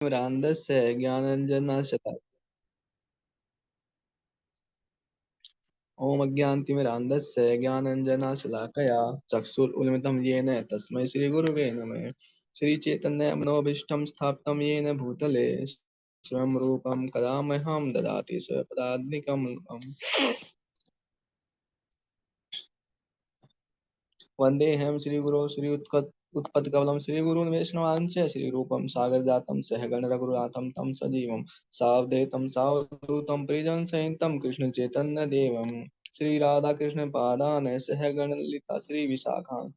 ज्ञानाञ्जनस्य ज्ञानाञ्जनशलाकया ॐ अज्ञानतिमिरान्धस्य ज्ञानाञ्जनशलाकया चक्षुरुन्मिलितं येन तस्मै श्रीगुरुवे नमः। श्रीचैतन्यमनोभीष्टं स्थापितं येन भूतले स्वयं रूपं कदा मह्यं ददाति स्वपदान्तिकम्। वन्देऽहं श्रीगुरो उत्पत्कमलं श्रीगुरून् वैष्णवांश्च श्रीरूपं सागरजातं सहगण रघुनाथं तं सजीवं सावधेतं सावधूतं प्रियजनसहितं कृष्णचैतन्यदेवं श्रीराधाकृष्णपादान् सहगण ललिता श्रीविशाखान्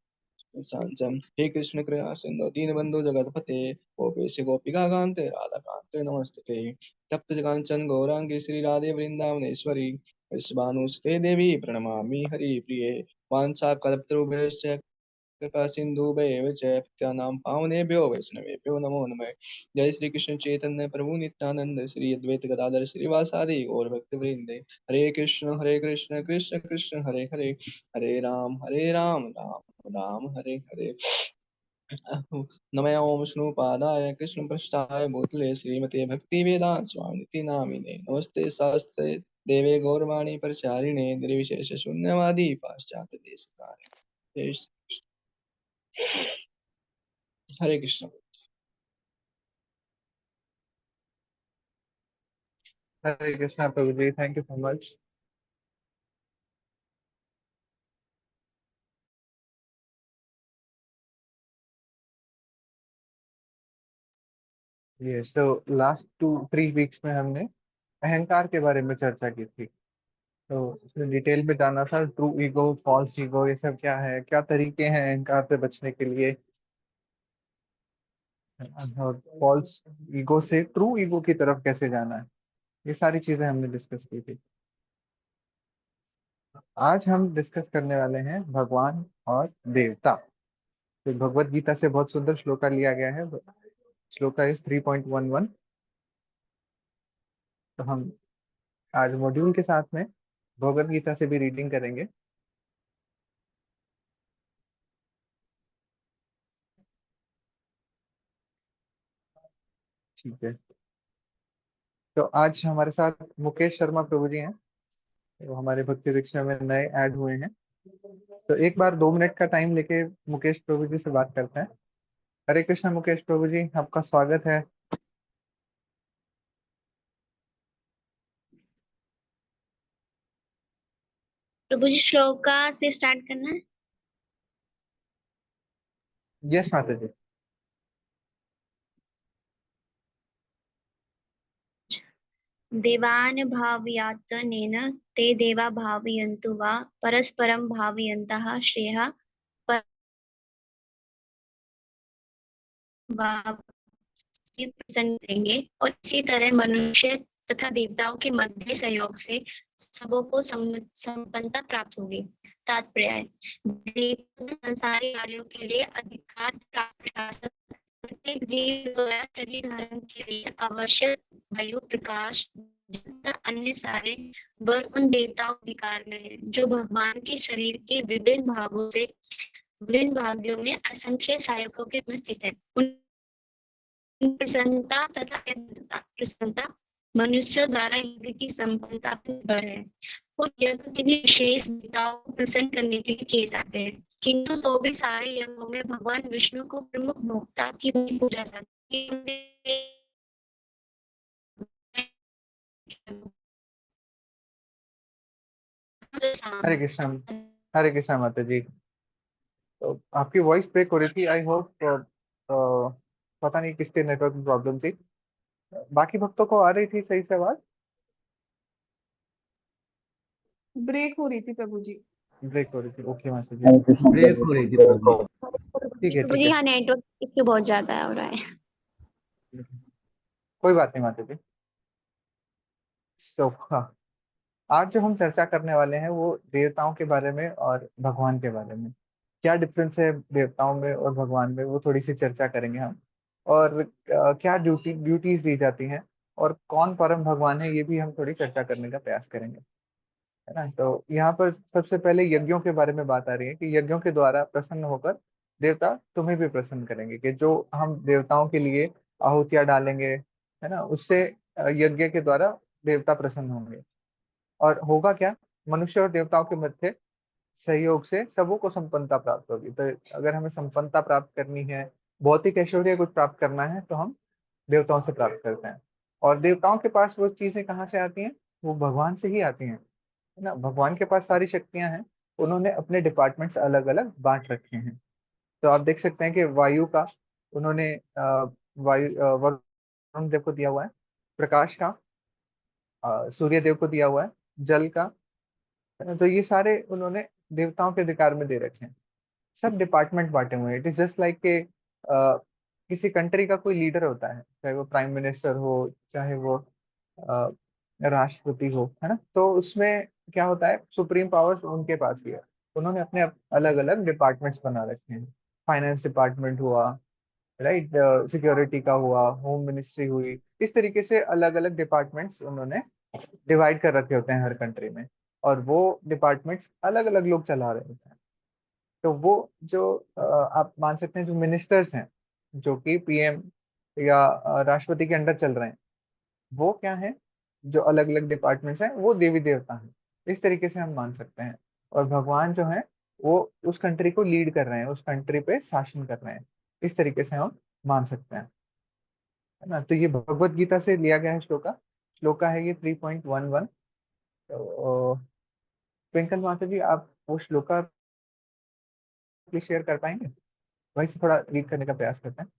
सांचम हे कृष्ण कृष्ण सिंधु दीनबंधु जगतपते गोपेश गोपिका कांते राधा कांते नमस्ते तप्त कांचन गौरांगी श्री राधे वृंदावनेश्वरी विश्वानुसुते देवी प्रणमामि हरि प्रिये वांछा कल्पतरुभ्यश्च कृपा सिन्धुभ्येव च पतितानां पावनेभ्यो वैष्णवेभ्यो नमो नमः। जय श्री कृष्ण चैतन्य प्रभु नित्यानंद श्री अद्वैत गदाधर श्रीवासादि गौर भक्तवृंदे हरे कृष्ण कृष्ण कृष्ण हरे हरे हरे राम राम राम हरे हरे। नमः ओम विष्णुपादाय कृष्णपृष्ठाय भूतले श्रीमते भक्तिवेदांत स्वामिनिति नामिने नमस्ते शास्त्रे देवे गौरवाणी प्रचारिणे निर्विशेष शून्यवादी पाश्चात्य देशकारे। हरे कृष्ण। हरे कृष्णा प्रभु जी, थैंक यू सो मच। ये सो लास्ट 2-3 वीक्स में हमने अहंकार के बारे में चर्चा की थी। तो इसमें डिटेल में जाना था, ट्रू ईगो, फॉल्स ईगो, ये सब क्या है, क्या तरीके हैं अहंकार से बचने के लिए, और फॉल्स ईगो से ट्रू ईगो की तरफ कैसे जाना है, ये सारी चीजें हमने डिस्कस की थी। आज हम डिस्कस करने वाले हैं भगवान और देवता। तो भगवत गीता से बहुत सुंदर श्लोका लिया गया है। श्लोका इज 3.11। तो हम आज मॉड्यूल के साथ में भगवत गीता से भी रीडिंग करेंगे। ठीक है। तो आज हमारे साथ मुकेश शर्मा प्रभु जी हैं। वो हमारे भक्ति वृक्षा में नए ऐड हुए हैं। तो एक बार 2 मिनट का टाइम लेके मुकेश प्रभु जी से बात करते हैं। हरे कृष्णा मुकेश प्रभु जी, आपका स्वागत है। प्रभु जी श्लोका से स्टार्ट करना है। यस माता जी। देवान् भावयातनेन ते देवा भावयन्तु वा परस्परं भावयन्तः श्रेयः से प्रसन्न करेंगे और इसी तरह मनुष्य तथा देवताओं के मध्य सहयोग से सबों को संपन्नता प्राप्त होगी। तात्पर्य संसारी कार्यों के लिए अधिकार प्राप्त शासक प्रत्येक जीव द्वारा शरीर धारण के लिए आवश्यक वायु प्रकाश अन्य सारे वर उन देवताओं अधिकार में है जो भगवान के शरीर के विभिन्न भागों से विभिन्न भागों में असंख्य सहायकों के रूप में स्थित है। प्रसन्नता तथा प्रसन्नता मनुष्य द्वारा यज्ञ की संपन्नता पर निर्भर है और यज्ञ किन्हीं विशेष देवताओं को प्रसन्न करने के लिए किए जाते हैं, किंतु तो भी सारे यज्ञों में भगवान विष्णु को प्रमुख भोक्ता की पूजा जाती है। हरे कृष्णा। हरे कृष्णा माता जी। तो आपकी वॉइस ब्रेक हो रही थी। आई होप पता नहीं किसके नेटवर्क में प्रॉब्लम थी। बाकी भक्तों को आ रही थी सही से आवाज? ब्रेक हो रही थी प्रभु जी। ब्रेक हो रही थी, ओके माता जी। ब्रेक हो रही थी प्रभु जी। ठीक है प्रभु ठीक जी है, हाँ, नेटवर्क इश्यू बहुत ज्यादा हो रहा है। कोई बात नहीं माता जी। सो हाँ, आज जो हम चर्चा करने वाले हैं वो देवताओं के बारे में और भगवान के बारे में। क्या डिफरेंस है देवताओं में और भगवान में, वो थोड़ी सी चर्चा करेंगे हम। और क्या ड्यूटीज दी जाती हैं, और कौन परम भगवान है, ये भी हम थोड़ी चर्चा करने का प्रयास करेंगे, है ना। तो यहाँ पर सबसे पहले यज्ञों के बारे में बात आ रही है कि यज्ञों के द्वारा प्रसन्न होकर देवता तुम्हें भी प्रसन्न करेंगे, कि जो हम देवताओं के लिए आहुतियां डालेंगे, है ना, उससे यज्ञ के द्वारा देवता प्रसन्न होंगे। और होगा क्या, मनुष्य और देवताओं के मध्य सहयोग से सबों को संपन्नता प्राप्त होगी। तो अगर हमें संपन्नता प्राप्त करनी है, भौतिक ऐश्वर्य कुछ प्राप्त करना है, तो हम देवताओं से प्राप्त करते हैं। और देवताओं के पास वो चीजें कहाँ से आती हैं, वो भगवान से ही आती हैं, है ना। भगवान के पास सारी शक्तियां हैं, उन्होंने अपने डिपार्टमेंट्स अलग अलग बांट रखे हैं। तो आप देख सकते हैं कि वायु का उन्होंने वरुण देव को दिया हुआ है, प्रकाश का सूर्य देव को दिया हुआ है, जल का, है ना। तो ये सारे उन्होंने देवताओं के अधिकार में दे रखे हैं, सब डिपार्टमेंट बांटे हुए हैं। इट इज जस्ट लाइक के किसी कंट्री का कोई लीडर होता है, चाहे वो प्राइम मिनिस्टर हो, चाहे वो अ, राष्ट्रपति हो, है ना। तो उसमें क्या होता है, सुप्रीम पावर्स उनके पास ही है। उन्होंने अपने अलग अलग डिपार्टमेंट्स बना रखे हैं। फाइनेंस डिपार्टमेंट हुआ, राइट, सिक्योरिटी का हुआ, होम मिनिस्ट्री हुई, इस तरीके से अलग अलग डिपार्टमेंट्स उन्होंने डिवाइड कर रखे होते हैं हर कंट्री में। और वो डिपार्टमेंट्स अलग अलग लोग चला रहे होते हैं। तो वो जो आप मान सकते हैं जो मिनिस्टर्स हैं, जो कि पीएम या राष्ट्रपति के अंडर चल रहे हैं, वो क्या है, जो अलग अलग डिपार्टमेंट्स हैं, वो देवी देवता हैं। इस तरीके से हम मान सकते हैं। और भगवान जो है वो उस कंट्री को लीड कर रहे हैं, उस कंट्री पे शासन कर रहे हैं। इस तरीके से हम मान सकते हैं, है ना। तो ये भगवत गीता से लिया गया है श्लोका। श्लोका है ये 3.11। तो ट्विंकल माता जी, आप वो श्लोका प्लीज शेयर कर पाएंगे, वहीं से थोड़ा रीड करने का प्रयास करते हैं।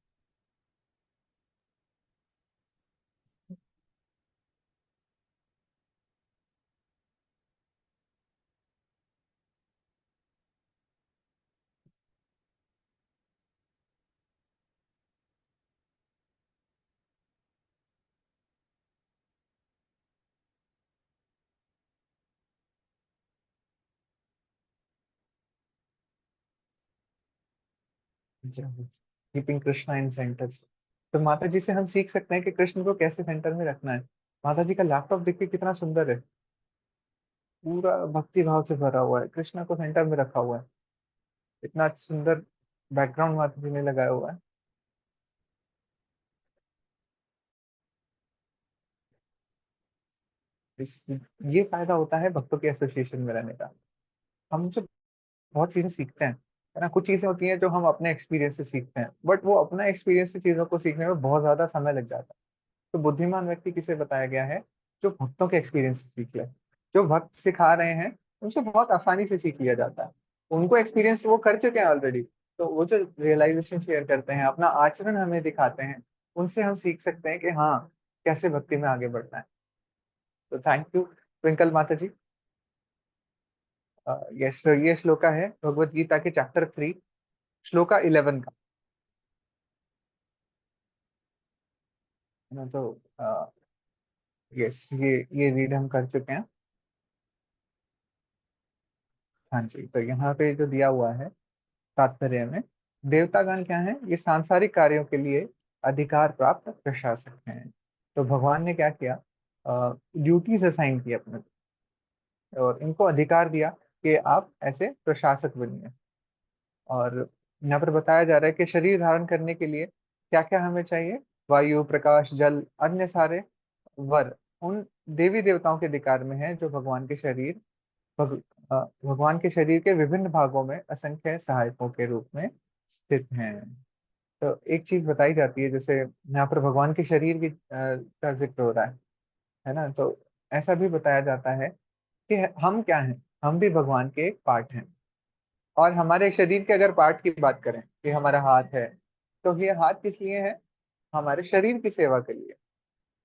कीपिंग कृष्णा इन सेंटर। तो माता जी से हम सीख सकते हैं कि कृष्ण को कैसे सेंटर में रखना है। माता जी का लैपटॉप देखिए कितना सुंदर है, पूरा भक्ति भाव से भरा हुआ है, कृष्णा को सेंटर में रखा हुआ है। इतना सुंदर बैकग्राउंड माता जी ने लगाया हुआ है। इस ये फायदा होता है भक्तों के एसोसिएशन में रहने का। हम जो बहुत चीजें सीखते हैं, है ना, कुछ चीजें होती हैं जो हम अपने एक्सपीरियंस से सीखते हैं, बट वो अपना एक्सपीरियंस से चीजों को सीखने में बहुत ज्यादा समय लग जाता है। तो बुद्धिमान व्यक्ति किसे बताया गया है, जो भक्तों के एक्सपीरियंस से सीख ले। जो भक्त सिखा रहे हैं उनसे बहुत आसानी से सीख लिया जाता है, उनको एक्सपीरियंस वो कर चुके हैं ऑलरेडी। तो वो जो रियलाइजेशन शेयर करते हैं, अपना आचरण हमें दिखाते हैं, उनसे हम सीख सकते हैं कि हाँ, कैसे भक्ति में आगे बढ़ना है। तो थैंक यू ट्विंकल माता जी। यस, ये श्लोका है भगवत गीता के चैप्टर 3, श्लोका 11 का, है ना। तो यस, ये रीड हम कर चुके हैं। हाँ जी, तो यहाँ पे जो दिया हुआ है तात्पर्य में, देवतागण क्या है, ये सांसारिक कार्यों के लिए अधिकार प्राप्त प्रशासक हैं। तो भगवान ने क्या किया, ड्यूटीज असाइन की अपने को, और इनको अधिकार दिया कि आप ऐसे प्रशासक बनिए। और यहाँ पर बताया जा रहा है कि शरीर धारण करने के लिए क्या क्या हमें चाहिए, वायु, प्रकाश, जल, अन्य सारे वर उन देवी देवताओं के अधिकार में है, जो भगवान के शरीर भगवान के शरीर के विभिन्न भागों में असंख्य सहायकों के रूप में स्थित हैं। तो एक चीज बताई जाती है, जैसे यहाँ पर भगवान के शरीर की का जिक्र हो रहा है ना। तो ऐसा भी बताया जाता है कि हम क्या हैं, हम भी भगवान के एक पार्ट हैं। और हमारे शरीर के अगर पार्ट की बात करें कि हमारा हाथ है, तो ये हाथ किस लिए है, हमारे शरीर की सेवा के लिए,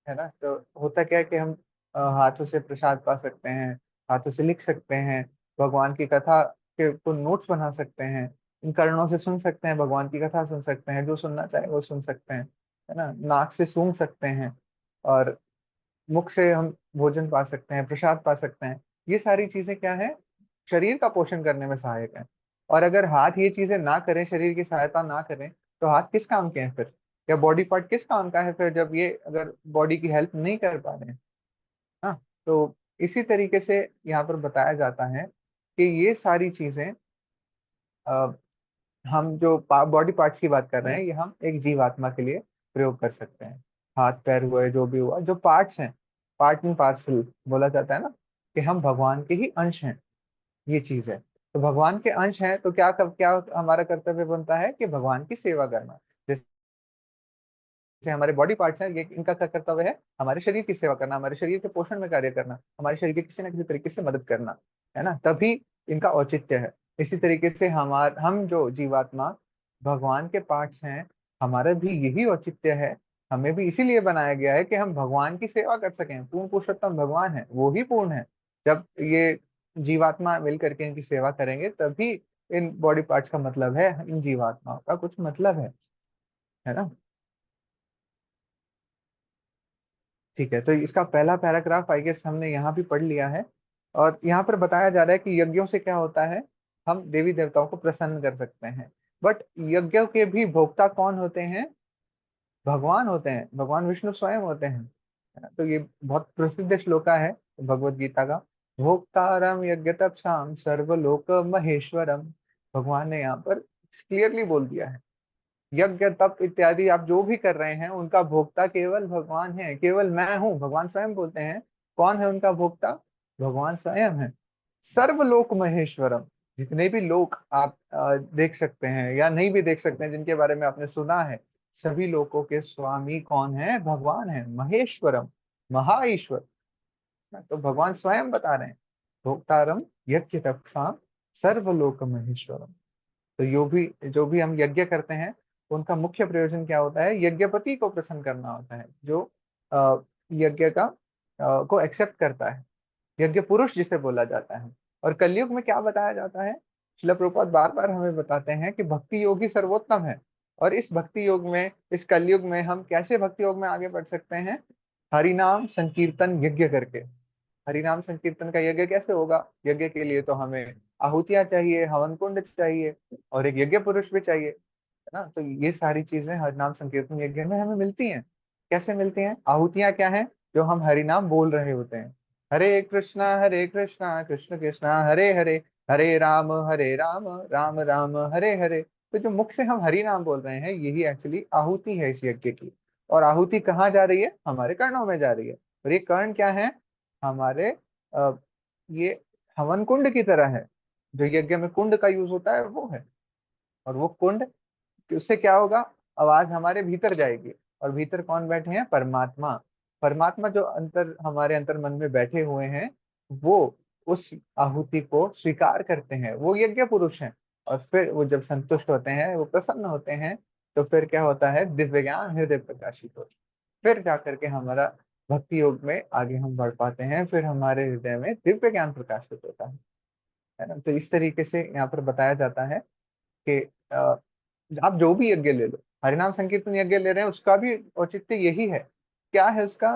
है ना। तो होता क्या है कि हम हाथों से प्रसाद पा सकते हैं, हाथों से लिख सकते हैं, भगवान की कथा के को नोट्स बना सकते हैं, इन कर्णों से सुन सकते हैं, भगवान की कथा सुन सकते हैं, जो सुनना चाहे वो सुन सकते हैं, है ना। नाक से सूंघ सकते हैं, और मुख से हम भोजन पा सकते हैं, प्रसाद पा सकते हैं। ये सारी चीजें क्या है, शरीर का पोषण करने में सहायक है। और अगर हाथ ये चीजें ना करें, शरीर की सहायता ना करें, तो हाथ किस काम के हैं फिर, या बॉडी पार्ट किस काम का है फिर, जब ये अगर बॉडी की हेल्प नहीं कर पा रहे हैं। हाँ, तो इसी तरीके से यहाँ पर बताया जाता है कि ये सारी चीजें अ, हम जो बॉडी पार्ट्स की बात कर रहे हैं, ये हम एक जीवात्मा के लिए प्रयोग कर सकते हैं। हाथ पैर हुए, जो भी हुआ, जो पार्ट्स हैं, पार्ट एंड पार्सल बोला जाता है ना, कि हम भगवान के ही अंश हैं, ये चीज है। तो भगवान के अंश हैं तो क्या हमारा कर्तव्य बनता है कि भगवान की सेवा करना। जैसे हमारे बॉडी पार्ट्स हैं, ये इनका क्या कर्तव्य है, हमारे शरीर की सेवा करना, हमारे शरीर के पोषण में कार्य करना, हमारे शरीर की किसी न किसी तरीके से मदद करना, है ना, तभी इनका औचित्य है। इसी तरीके से हम जो जीवात्मा भगवान के पार्ट्स हैं, हमारा भी यही औचित्य है। हमें भी इसीलिए बनाया गया है कि हम भगवान की सेवा कर सकें। पूर्ण पुरुषोत्तम भगवान है, वो ही पूर्ण है। जब ये जीवात्मा मिल करके इनकी सेवा करेंगे तभी इन बॉडी पार्ट्स का मतलब है, इन जीवात्माओं का कुछ मतलब है ना। ठीक है, तो इसका पहला पैराग्राफ आई गेस हमने यहाँ भी पढ़ लिया है। और यहाँ पर बताया जा रहा है कि यज्ञों से क्या होता है, हम देवी देवताओं को प्रसन्न कर सकते हैं। बट यज्ञों के भी भोक्ता कौन होते हैं? भगवान होते हैं, भगवान विष्णु स्वयं होते हैं। तो ये बहुत प्रसिद्ध श्लोका है भगवत गीता का। भोक्तारम यज्ञ तपसाम सर्वलोक महेश्वरम। भगवान ने यहाँ पर क्लियरली बोल दिया है, यज्ञ तप इत्यादि आप जो भी कर रहे हैं उनका भोक्ता केवल भगवान है, केवल मैं हूँ। भगवान स्वयं बोलते हैं, कौन है उनका भोक्ता? भगवान स्वयं है। सर्वलोक महेश्वरम। जितने भी लोक आप देख सकते हैं या नहीं भी देख सकते हैं, जिनके बारे में आपने सुना है, सभी लोकों के स्वामी कौन है? भगवान है। महेश्वरम, महा ईश्वर। तो भगवान स्वयं बता रहे हैं, भोक्तारम यज्ञ तपसाम सर्वलोक महेश्वरम। तो जो भी हम यज्ञ करते हैं, उनका मुख्य प्रयोजन क्या होता है? यज्ञपति को प्रसन्न करना होता है, जो यज्ञ का को एक्सेप्ट करता है, यज्ञ पुरुष जिसे बोला जाता है। और कलयुग में क्या बताया जाता है? श्रील प्रभुपाद बार बार हमें बताते हैं कि भक्ति योग ही सर्वोत्तम है। और इस भक्ति योग में, इस कलयुग में हम कैसे भक्ति योग में आगे बढ़ सकते हैं? हरिनाम संकीर्तन यज्ञ करके। हरिनाम संकीर्तन का यज्ञ कैसे होगा? यज्ञ के लिए तो हमें आहुतियां चाहिए, हवन कुंड चाहिए, और एक यज्ञ पुरुष भी चाहिए, है ना। तो ये सारी चीजें हरिनाम संकीर्तन यज्ञ में हमें मिलती हैं। कैसे मिलती हैं? आहुतियां क्या हैं? जो हम हरिनाम बोल रहे होते हैं, हरे कृष्णा कृष्ण कृष्ण हरे हरे, हरे राम राम राम हरे हरे। तो जो मुख से हम हरि नाम बोल रहे हैं, यही एक्चुअली आहुति है इस यज्ञ की। और आहुति कहाँ जा रही है? हमारे कर्णों में जा रही है। और ये कर्ण क्या है? हमारे ये हवन कुंड की तरह है। जो यज्ञ में कुंड का यूज होता है वो है। और वो कुंड, उससे क्या होगा? आवाज हमारे भीतर जाएगी। और भीतर कौन बैठे हैं? परमात्मा। परमात्मा जो हमारे अंतर मन में बैठे हुए हैं, वो उस आहुति को स्वीकार करते हैं, वो यज्ञ पुरुष हैं। और फिर वो जब संतुष्ट होते हैं, वो प्रसन्न होते हैं, तो फिर क्या होता है? दिव्य ज्ञान हृदय प्रकाशित होता है। फिर जाकर के हमारा भक्ति योग में आगे हम बढ़ पाते हैं, फिर हमारे हृदय में दिव्य ज्ञान प्रकाशित होता है ना। तो इस तरीके से यहाँ पर बताया जाता है कि आप जो भी यज्ञ ले लो, हरिनाम संकीर्तन यज्ञ ले रहे हैं, उसका भी औचित्य यही है। क्या है उसका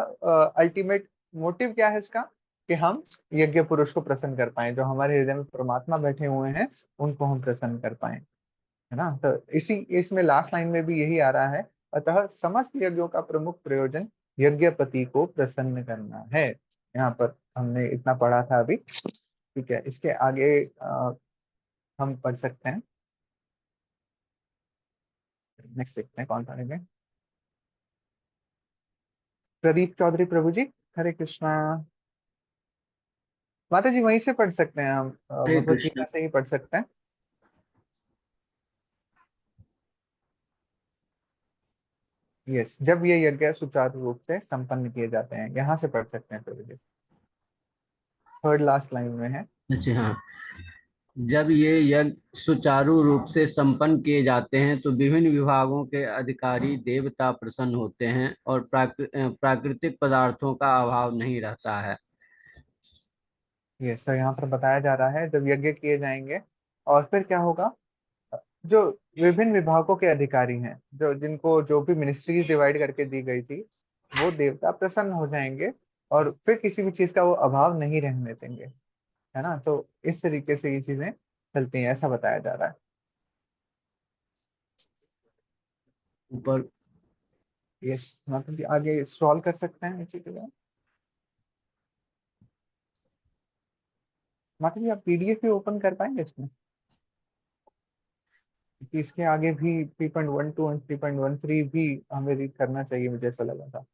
अल्टीमेट मोटिव? क्या है इसका? कि हम यज्ञ पुरुष को प्रसन्न कर पाए, जो हमारे हृदय में परमात्मा बैठे हुए हैं, उनको हम प्रसन्न कर पाए, है ना। तो इसी इसमें लास्ट लाइन में भी यही आ रहा है, अतः समस्त यज्ञों का प्रमुख प्रयोजन यज्ञपति को प्रसन्न करना है। यहाँ पर हमने इतना पढ़ा था अभी। ठीक है, इसके आगे हम पढ़ सकते हैं। नेक्स्ट देखते हैं कौन पढ़ेंगे। प्रदीप चौधरी प्रभु जी, हरे कृष्णा। माता जी वहीं से पढ़ सकते हैं हम, हरे भगवत कृष्ण। गीता से ही पढ़ सकते हैं। यस, जब ये यज्ञ सुचारू रूप से संपन्न किए जाते हैं, यहाँ से पढ़ सकते हैं प्रभु जी। थर्ड लास्ट लाइन में है। अच्छा हाँ, जब ये यज्ञ सुचारू रूप से संपन्न किए जाते हैं तो विभिन्न विभागों के अधिकारी देवता प्रसन्न होते हैं और प्राकृतिक पदार्थों का अभाव नहीं रहता है। यस, तो यहाँ पर बताया जा रहा है, जब यज्ञ किए जाएंगे और फिर क्या होगा? जो विभिन्न विभागों के अधिकारी हैं, जो जिनको जो भी मिनिस्ट्रीज डिवाइड करके दी गई थी, वो देवता प्रसन्न हो जाएंगे और फिर किसी भी चीज का वो अभाव नहीं रहने देंगे, है ना। तो इस तरीके से ये चीजें चलती हैं, ऐसा बताया जा रहा है। ऊपर यस, मतलब कि आगे सॉल्व कर सकते हैं इसी के लिए। मतलब कि आप पीडीएफ भी ओपन कर पाएंगे इसमें? कि इसके आगे भी 3.12 और 3.13 भी हमें रीड करना चाहिए, मुझे ऐसा लगा था।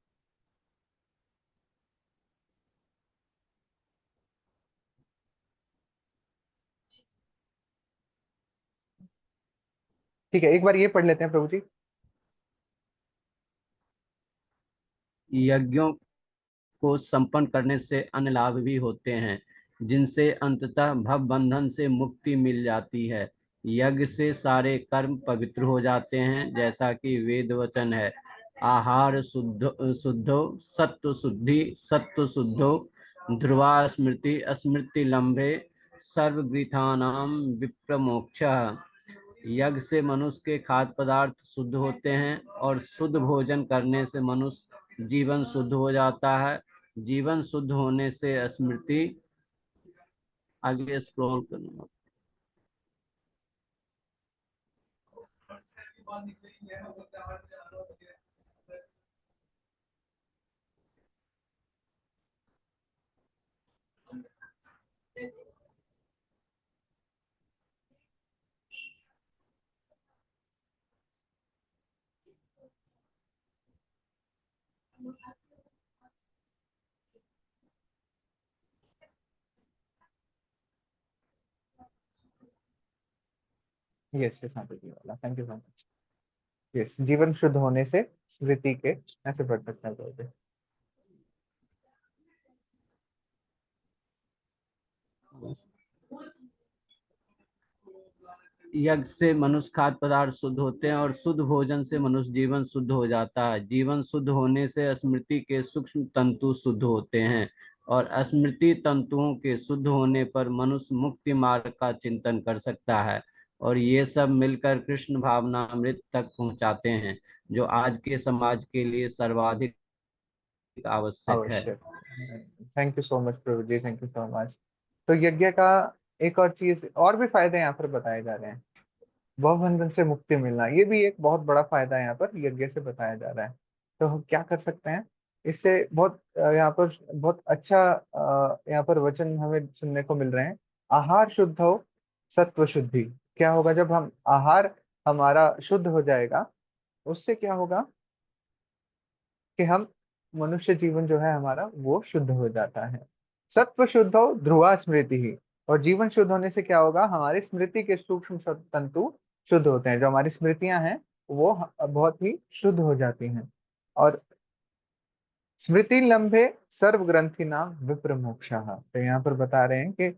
ठीक है, एक बार ये पढ़ लेते हैं प्रभु जी। यज्ञों को संपन्न करने से अन्य लाभ भी होते हैं, जिनसे अंततः भव बंधन से मुक्ति मिल जाती है। यज्ञ से सारे कर्म पवित्र हो जाते हैं, जैसा कि वेद वचन है, आहार शुद्धो सत्व शुद्धि सत्व शुद्धो ध्रुवा स्मृति स्मृति लंबे सर्वगृहाणाम विप्रमोक्ष। यज्ञ से मनुष्य के खाद्य पदार्थ शुद्ध होते हैं और शुद्ध भोजन करने से मनुष्य जीवन शुद्ध हो जाता है। जीवन शुद्ध होने से स्मृति, आगे स्क्रॉल करना। यस यस, हाँ जी वाला, thank you so much. Yes, जीवन शुद्ध होने से स्मृति के, ऐसे पढ़ सकते हैं प्रभु जी। यज्ञ से मनुष्य खाद्य पदार्थ शुद्ध होते हैं और शुद्ध भोजन से मनुष्य जीवन शुद्ध हो जाता है। जीवन शुद्ध होने से स्मृति के सूक्ष्म तंतु शुद्ध होते हैं और स्मृति तंतुओं के शुद्ध होने पर मनुष्य मुक्ति मार्ग का चिंतन कर सकता है। और ये सब मिलकर कृष्ण भावनामृत तक पहुंचाते हैं, जो आज के समाज के लिए सर्वाधिक आवश्यक है। आवश्यक। थैंक यू सो मच प्रभु जी, थैंक यू सो मच। तो यज्ञ का एक और चीज, और भी फायदे यहाँ पर बताए जा रहे हैं। भवबंधन से मुक्ति मिलना, ये भी एक बहुत बड़ा फायदा यहाँ पर यज्ञ से बताया जा रहा है। तो हम क्या कर सकते हैं इससे? बहुत यहाँ पर बहुत अच्छा यहाँ पर वचन हमें सुनने को मिल रहे हैं। आहार शुद्ध हो सत्व शुद्धि। क्या होगा जब हम आहार हमारा शुद्ध हो जाएगा? उससे क्या होगा कि हम, मनुष्य जीवन जो है हमारा वो शुद्ध हो जाता है। सत्व शुद्ध हो ध्रुवा स्मृति ही। और जीवन शुद्ध होने से क्या होगा? हमारी स्मृति के सूक्ष्म तंतु शुद्ध होते हैं। जो हमारी स्मृतियां हैं वो बहुत ही शुद्ध हो जाती हैं। और स्मृति लंबे सर्व ग्रंथि नाम विप्र मोक्षः। तो यहाँ पर बता रहे हैं कि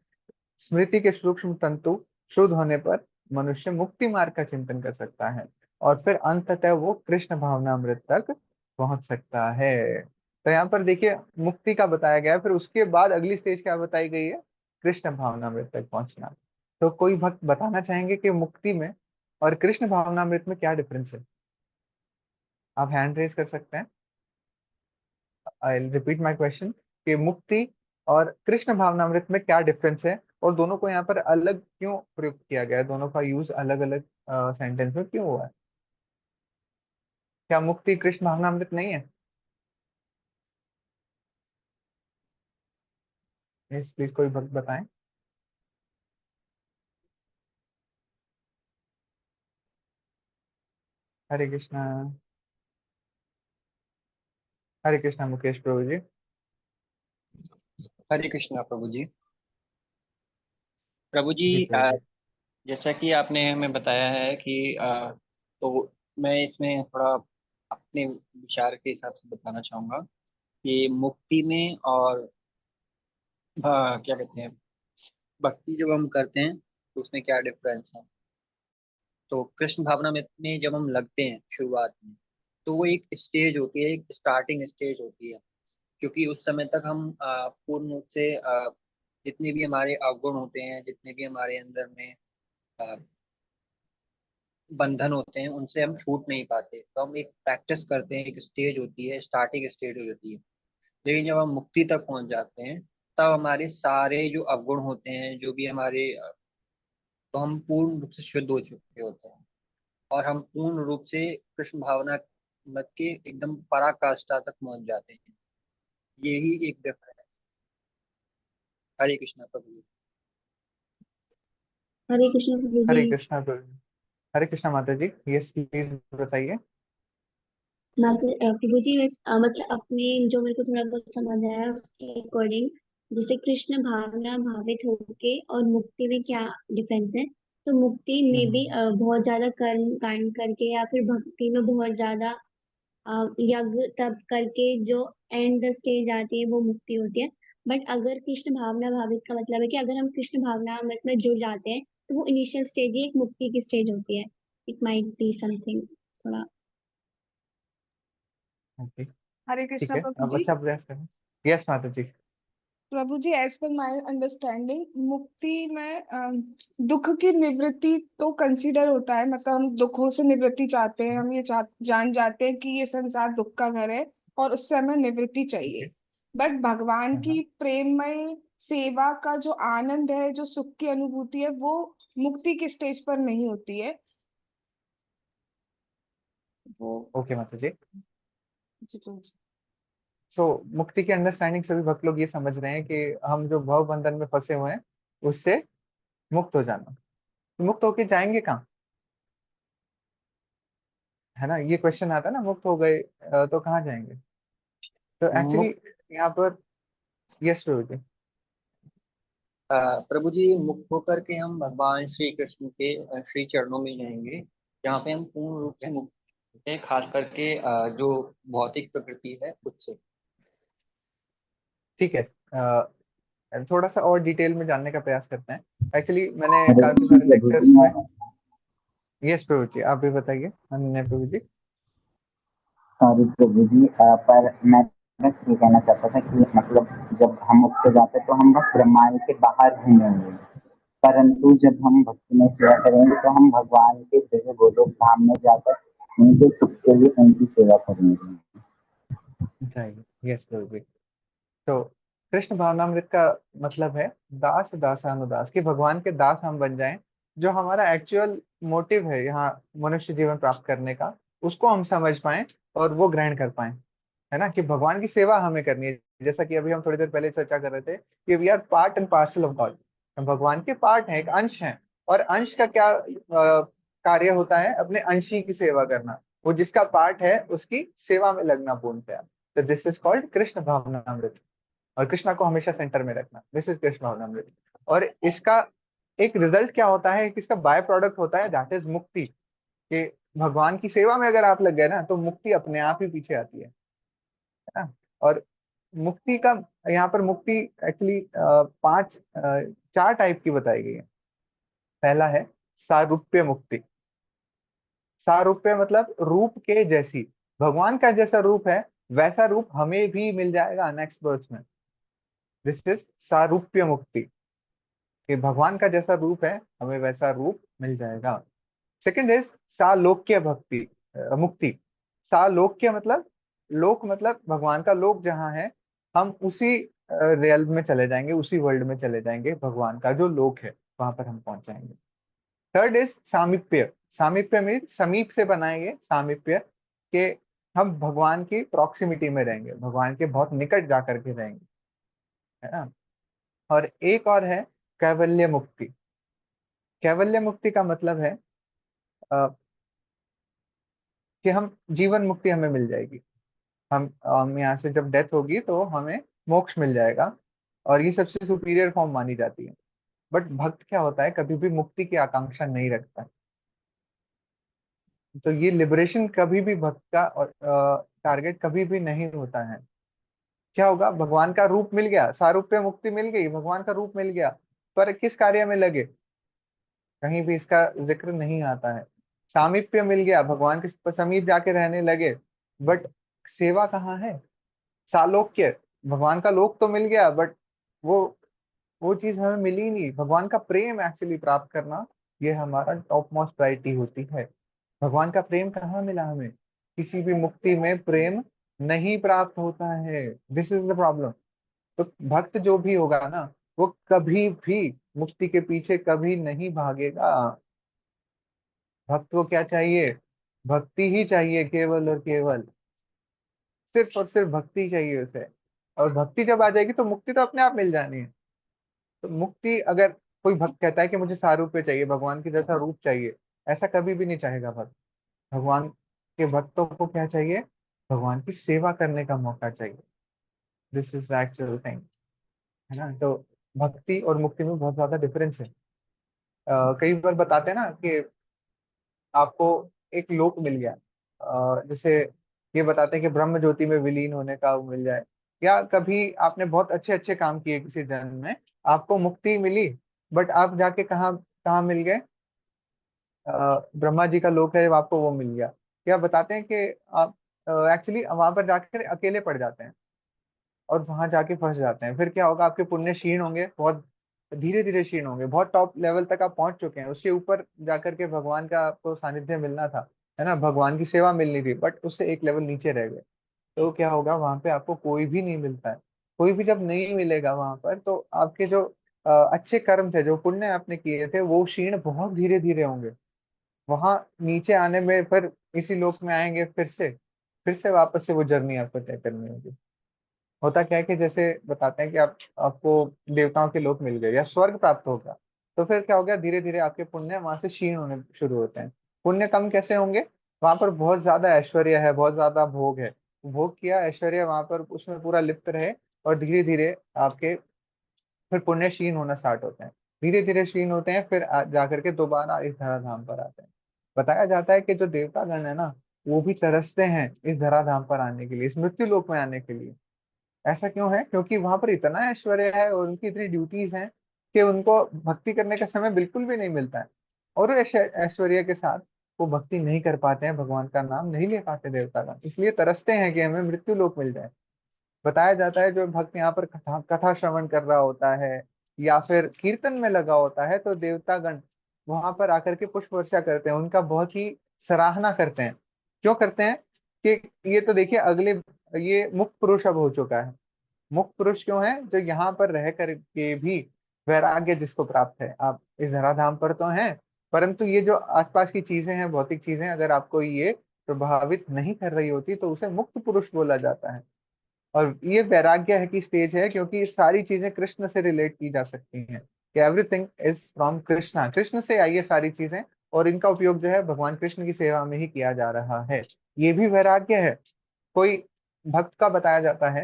स्मृति के सूक्ष्म तंतु शुद्ध होने पर मनुष्य मुक्ति मार्ग का चिंतन कर सकता है और फिर अंततः वो कृष्ण भावनामृत तक पहुंच सकता है। तो यहाँ पर देखिए, मुक्ति का बताया गया है, फिर उसके बाद अगली स्टेज क्या बताई गई है? कृष्ण भावनामृत तक पहुंचना। तो कोई भक्त बताना चाहेंगे कि मुक्ति में और कृष्ण भावनामृत में क्या डिफरेंस है? आप हैंड रेज कर सकते हैं। आई रिपीट माई क्वेश्चन कि मुक्ति और कृष्ण भावनामृत में क्या डिफरेंस है, और दोनों को यहाँ पर अलग क्यों प्रयुक्त किया गया है? दोनों का यूज अलग अलग सेंटेंस में क्यों हुआ है? क्या मुक्ति कृष्ण भावनामृत नहीं है? इस प्लीज कोई भक्त बताएं। हरे कृष्णा। हरे कृष्णा मुकेश प्रभु जी। हरे कृष्णा प्रभु जी। प्रभु जी, जी प्रभु जी। जैसा कि आपने हमें बताया है कि तो मैं इसमें थोड़ा अपने विचार के हिसाब से बताना चाहूंगा कि मुक्ति में और क्या कहते हैं, भक्ति जब हम करते हैं तो उसमें क्या डिफरेंस है। तो कृष्ण भावना में जब हम लगते हैं शुरुआत में, तो वो एक स्टेज होती है, एक स्टार्टिंग स्टेज होती है। क्योंकि उस समय तक हम पूर्ण रूप से जितने भी हमारे अवगुण होते हैं, जितने भी हमारे अंदर में बंधन होते हैं, उनसे हम छूट नहीं पाते। तो हम एक प्रैक्टिस करते हैं, एक स्टेज होती है, स्टार्टिंग स्टेज होती है। लेकिन जब हम मुक्ति तक पहुंच जाते हैं, तब हमारे सारे जो अवगुण होते हैं, जो भी हमारे तो हम पूर्ण रूप से शुद्ध हो चुके होते हैं और हम पूर्ण रूप से कृष्ण भावना मत के एकदम पराकाष्ठा तक पहुंच जाते हैं। यही एक डिफरेंस। हरे कृष्णा प्रभु जी। हरे कृष्ण प्रभु जी। हरे कृष्णा प्रभु जी। हरे कृष्णा माता जी, यस प्लीज बताइए। प्रभु जी मतलब अपने जो मेरे को थोड़ा बहुत समझ आया उसके अकॉर्डिंग, जैसे कृष्ण भावना भावित होके और मुक्ति में क्या डिफरेंस है। तो मुक्ति में भी बहुत ज्यादा कर्म कांड करके या फिर भक्ति में बहुत ज्यादा यज्ञ तप करके जो एंड द स्टेज आती है वो मुक्ति होती है। बट अगर कृष्ण भावना भावित का मतलब है कि अगर हम कृष्ण भावना अमृत में जुड़ जाते हैं तो वो इनिशियल स्टेज ही एक मुक्ति की स्टेज होती है। इट माइट बी समथिंग थोड़ा। ओके, हरे ठीक कृष्णा है, प्रभु अब जी। अच्छा प्रयास करें। यस माता जी। प्रभु जी, एज पर माय अंडरस्टैंडिंग मुक्ति में दुख की निवृत्ति तो कंसीडर होता है, मतलब हम दुखों से निवृत्ति चाहते हैं, हम ये जान जाते हैं कि ये संसार दुख का घर है और उससे हमें निवृत्ति चाहिए। बट भगवान हाँ, की प्रेममय सेवा का जो आनंद है, जो सुख की अनुभूति है, वो मुक्ति के स्टेज पर नहीं होती है। वो ओके माता जी। जी प्रभु जी। सो मुक्ति की अंडरस्टैंडिंग सभी भक्त लोग ये समझ रहे हैं कि हम जो भव बंधन में फंसे हुए हैं उससे मुक्त हो जाना। तो मुक्त होके जाएंगे कहाँ, है ना, ये क्वेश्चन आता है ना, मुक्त हो गए तो कहाँ जाएंगे। तो एक्चुअली मुक्त यहाँ पर, यस प्रभु जी। प्रभु जी, मुक्त होकर के हम भगवान श्री कृष्ण के श्री चरणों में जाएंगे, जहाँ पे हम पूर्ण रूप से मुक्त होते हैं, खास करके जो भौतिक प्रकृति है उससे। ठीक है, थोड़ा सा और डिटेल में जानने का प्रयास करते हैं। एक्चुअली मैंने काफी सारे लेक्चर्स में, यस प्रभु जी आप भी बताइए, अन्य प्रभु जी। सॉरी प्रभु जी, पर मैं बस ये कहना चाहता था कि मतलब जब हम मुक्त हो जाते हैं तो हम बस ब्रह्मांड के बाहर घूमेंगे, परंतु जब हम भक्ति में सेवा करेंगे तो हम भगवान के दिव्य गोलोक धाम में जाकर उनके सुख के लिए उनकी सेवा करेंगे। जाइए, यस प्रभु जी। तो कृष्ण भावनामृत का मतलब है दास दासानुदास, कि भगवान के दास हम बन जाएं। जो हमारा एक्चुअल मोटिव है यहाँ मनुष्य जीवन प्राप्त करने का, उसको हम समझ पाएं और वो ग्रहण कर पाएं, है ना, कि भगवान की सेवा हमें करनी है। जैसा कि अभी हम थोड़ी देर पहले चर्चा कर रहे थे कि we are part and parcel of God. हम भगवान के पार्ट हैं, एक अंश हैं। और अंश का क्या कार्य होता है, अपने अंशी की सेवा करना। वो जिसका पार्ट है उसकी सेवा में लगना पूर्णतया। तो दिस इज कॉल्ड कृष्ण भावनामृत। और कृष्णा को हमेशा सेंटर में रखना, दिस इज कृष्ण भावनामृत। और इसका एक रिजल्ट क्या होता है, इसका बाय प्रोडक्ट होता है, दैट इज मुक्ति। कि भगवान की सेवा में अगर आप लग गए ना तो मुक्ति अपने आप ही पीछे आती है ना। और मुक्ति का, यहाँ पर मुक्ति एक्चुअली चार टाइप की बताई गई है। पहला है सारूप्य मुक्ति। सारूप्य मतलब रूप के जैसी, भगवान का जैसा रूप है वैसा रूप हमें भी मिल जाएगा नेक्स्ट बर्थ में। दिस इज सारूप्य मुक्ति, कि भगवान का जैसा रूप है हमें वैसा रूप मिल जाएगा। सेकंड इज सालोक्य भक्ति, मुक्ति। सालोक्य मतलब, लोक मतलब भगवान का लोक जहाँ है, हम उसी रियल में चले जाएंगे, उसी वर्ल्ड में चले जाएंगे, भगवान का जो लोक है वहां पर हम पहुंच जाएंगे। Third is सामीप्य। सामीप्य में समीप से बनाएंगे, सामीप्य के हम भगवान की प्रॉक्सिमिटी में रहेंगे, भगवान के बहुत निकट जाकर के रहेंगे, है ना। और एक और है कैवल्य मुक्ति। कैवल्य मुक्ति का मतलब है अ, कि हम जीवन मुक्ति हमें मिल जाएगी। हम यहाँ से जब डेथ होगी तो हमें मोक्ष मिल जाएगा, और ये सबसे सुपीरियर फॉर्म मानी जाती है। बट भक्त क्या होता है, कभी भी मुक्ति की आकांक्षा नहीं रखता है। तो ये लिबरेशन कभी भी भक्त का और टारगेट कभी भी नहीं होता है। क्या होगा, भगवान का रूप मिल गया, सारूप्य मुक्ति मिल गई, भगवान का रूप मिल गया, पर किस कार्य में लगे, कहीं भी इसका जिक्र नहीं आता है। सामीप्य मिल गया, भगवान के समीप जाके रहने लगे, बट सेवा कहाँ है। सालोक्य, भगवान का लोक तो मिल गया, बट वो वो चीज हमें मिली नहीं, भगवान का प्रेम एक्चुअली प्राप्त करना, ये हमारा टॉप मोस्ट प्रायोरिटी होती है। भगवान का प्रेम कहाँ मिला हमें, किसी भी मुक्ति में प्रेम नहीं प्राप्त होता है। This is the problem. तो भक्त जो भी होगा ना, वो कभी भी मुक्ति के पीछे कभी नहीं भागेगा। भक्त को क्या चाहिए, भक्ति ही चाहिए, केवल और केवल, सिर्फ और सिर्फ भक्ति चाहिए उसे। और भक्ति जब आ जाएगी तो मुक्ति तो अपने आप मिल जानी है। तो मुक्ति, अगर कोई भक्त कहता है कि मुझे सारूप्य चाहिए, भगवान की जैसा रूप चाहिए, ऐसा कभी भी नहीं चाहेगा भक्त। भगवान के भक्तों को क्या चाहिए? भगवान की सेवा करने का मौका चाहिए। दिस इज एक्चुअल थिंग, है ना। तो भक्ति और मुक्ति में बहुत ज्यादा डिफरेंस है। कई बार बताते हैं ना कि आपको एक लोक मिल गया, जैसे ये बताते हैं कि ब्रह्म ज्योति में विलीन होने का वो मिल जाए, या कभी आपने बहुत अच्छे अच्छे काम किए किसी जन्म में, आपको मुक्ति मिली, बट आप जाके कहाँ कहाँ मिल गए? ब्रह्मा जी का लोक है, आपको वो मिल गया। क्या बताते हैं कि आप एक्चुअली वहां पर जाकर अकेले पड़ जाते हैं और वहां जाके फंस जाते हैं। फिर क्या होगा? आपके पुण्य क्षीण होंगे, बहुत धीरे धीरे क्षीण होंगे। बहुत टॉप लेवल तक आप पहुंच चुके हैं, उसके ऊपर जाकर के भगवान का आपको सानिध्य मिलना था, है ना, भगवान की सेवा मिलनी थी, बट उससे एक लेवल नीचे रह गए। तो क्या होगा? वहां पे आपको कोई भी नहीं मिलता है। कोई भी जब नहीं मिलेगा वहां पर, तो आपके जो अच्छे कर्म थे, जो पुण्य आपने किए थे, वो क्षीण बहुत धीरे धीरे होंगे। वहां नीचे आने में फिर इसी लोक में आएंगे, फिर से वापस से वो जर्नी आपको तय करनी होगी। होता क्या है कि जैसे बताते हैं कि आपको देवताओं के लोक मिल गए या स्वर्ग प्राप्त हो गया, तो फिर क्या हो गया? धीरे धीरे आपके पुण्य वहां से क्षीण होने शुरू होते हैं। पुण्य कम कैसे होंगे? वहां पर बहुत ज्यादा ऐश्वर्य है, बहुत ज्यादा भोग है। भोग किया, ऐश्वर्य वहां पर उसमें पूरा लिप्त रहे, और धीरे धीरे आपके फिर पुण्य क्षीण होना स्टार्ट होते हैं। धीरे धीरे क्षीण होते हैं, फिर जाकर के दोबारा इस धराधाम पर आते हैं। बताया जाता है कि जो देवतागण है ना, वो भी तरसते हैं इस धराधाम पर आने के लिए, इस मृत्यु लोक में आने के लिए। ऐसा क्यों है? क्योंकि वहां पर इतना ऐश्वर्य है और उनकी इतनी ड्यूटीज हैं कि उनको भक्ति करने का समय बिल्कुल भी नहीं मिलता है। और वो ऐश्वर्य के साथ वो भक्ति नहीं कर पाते हैं, भगवान का नाम नहीं ले पाते देवता का, इसलिए तरसते हैं कि हमें मृत्यु लोक मिल जाए। बताया जाता है जो भक्त यहाँ पर कथा कथा श्रवण कर रहा होता है या फिर कीर्तन में लगा होता है, तो देवतागण वहां पर आकर के पुष्प वर्षा करते हैं, उनका बहुत ही सराहना करते हैं। क्यों करते हैं? कि ये तो देखिए अगले, ये मुक्त पुरुष अब हो चुका है। मुक्त पुरुष क्यों है? जो यहाँ पर रह करके भी वैराग्य जिसको प्राप्त है। आप इस धराधाम पर तो हैं, परंतु ये जो आसपास की चीजें हैं, भौतिक चीजें, अगर आपको ये प्रभावित नहीं कर रही होती, तो उसे मुक्त पुरुष बोला जाता है। और ये वैराग्य है की स्टेज है, क्योंकि ये सारी चीजें कृष्ण से रिलेट की जा सकती हैं, कि everything is from Krishna, Krishna से आई ये सारी चीजें, और इनका उपयोग जो है भगवान कृष्ण की सेवा में ही किया जा रहा है। ये भी वैराग्य है। कोई भक्त का बताया जाता है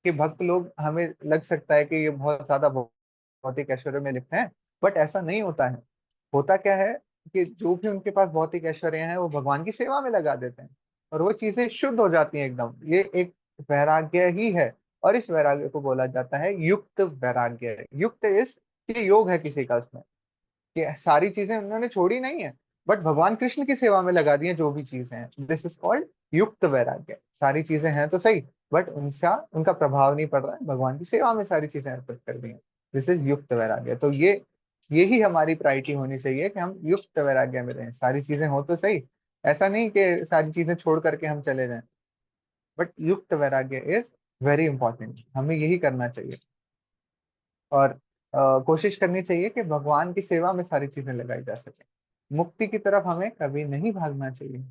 कि भक्त लोग, हमें लग सकता है कि ये बहुत ज्यादा भौतिक ऐश्वर्य में लिप्त हैं, बट ऐसा नहीं होता है। होता क्या है कि जो भी उनके पास भौतिक ऐश्वर्य है, वो भगवान की सेवा में लगा देते हैं, और वो चीजें शुद्ध हो जाती हैं एकदम। ये एक वैराग्य ही है, और इस वैराग्य को बोला जाता है युक्त वैराग्य। युक्त इस ये योग है किसी का उसमें, कि सारी चीजें उन्होंने छोड़ी नहीं है, बट भगवान कृष्ण की सेवा में लगा दी है जो भी चीजें हैं। दिस इज कॉल्ड युक्त वैराग्य। सारी चीजें हैं तो सही, बट उनका उनका प्रभाव नहीं पड़ रहा है, भगवान की सेवा में सारी चीजें अर्पित कर दी हैं। दिस इज युक्त वैराग्य। तो यही हमारी प्रायोरिटी होनी चाहिए कि हम युक्त वैराग्य में रहें। सारी चीजें हो तो सही, ऐसा नहीं कि सारी चीजें छोड़ करके हम चले जाएं, बट युक्त वैराग्य इज वेरी इंपॉर्टेंट। हमें यही करना चाहिए, और कोशिश करनी चाहिए कि भगवान की सेवा में सारी चीजें लगाई जा सके। मुक्ति की तरफ हमें कभी नहीं भागना चाहिए।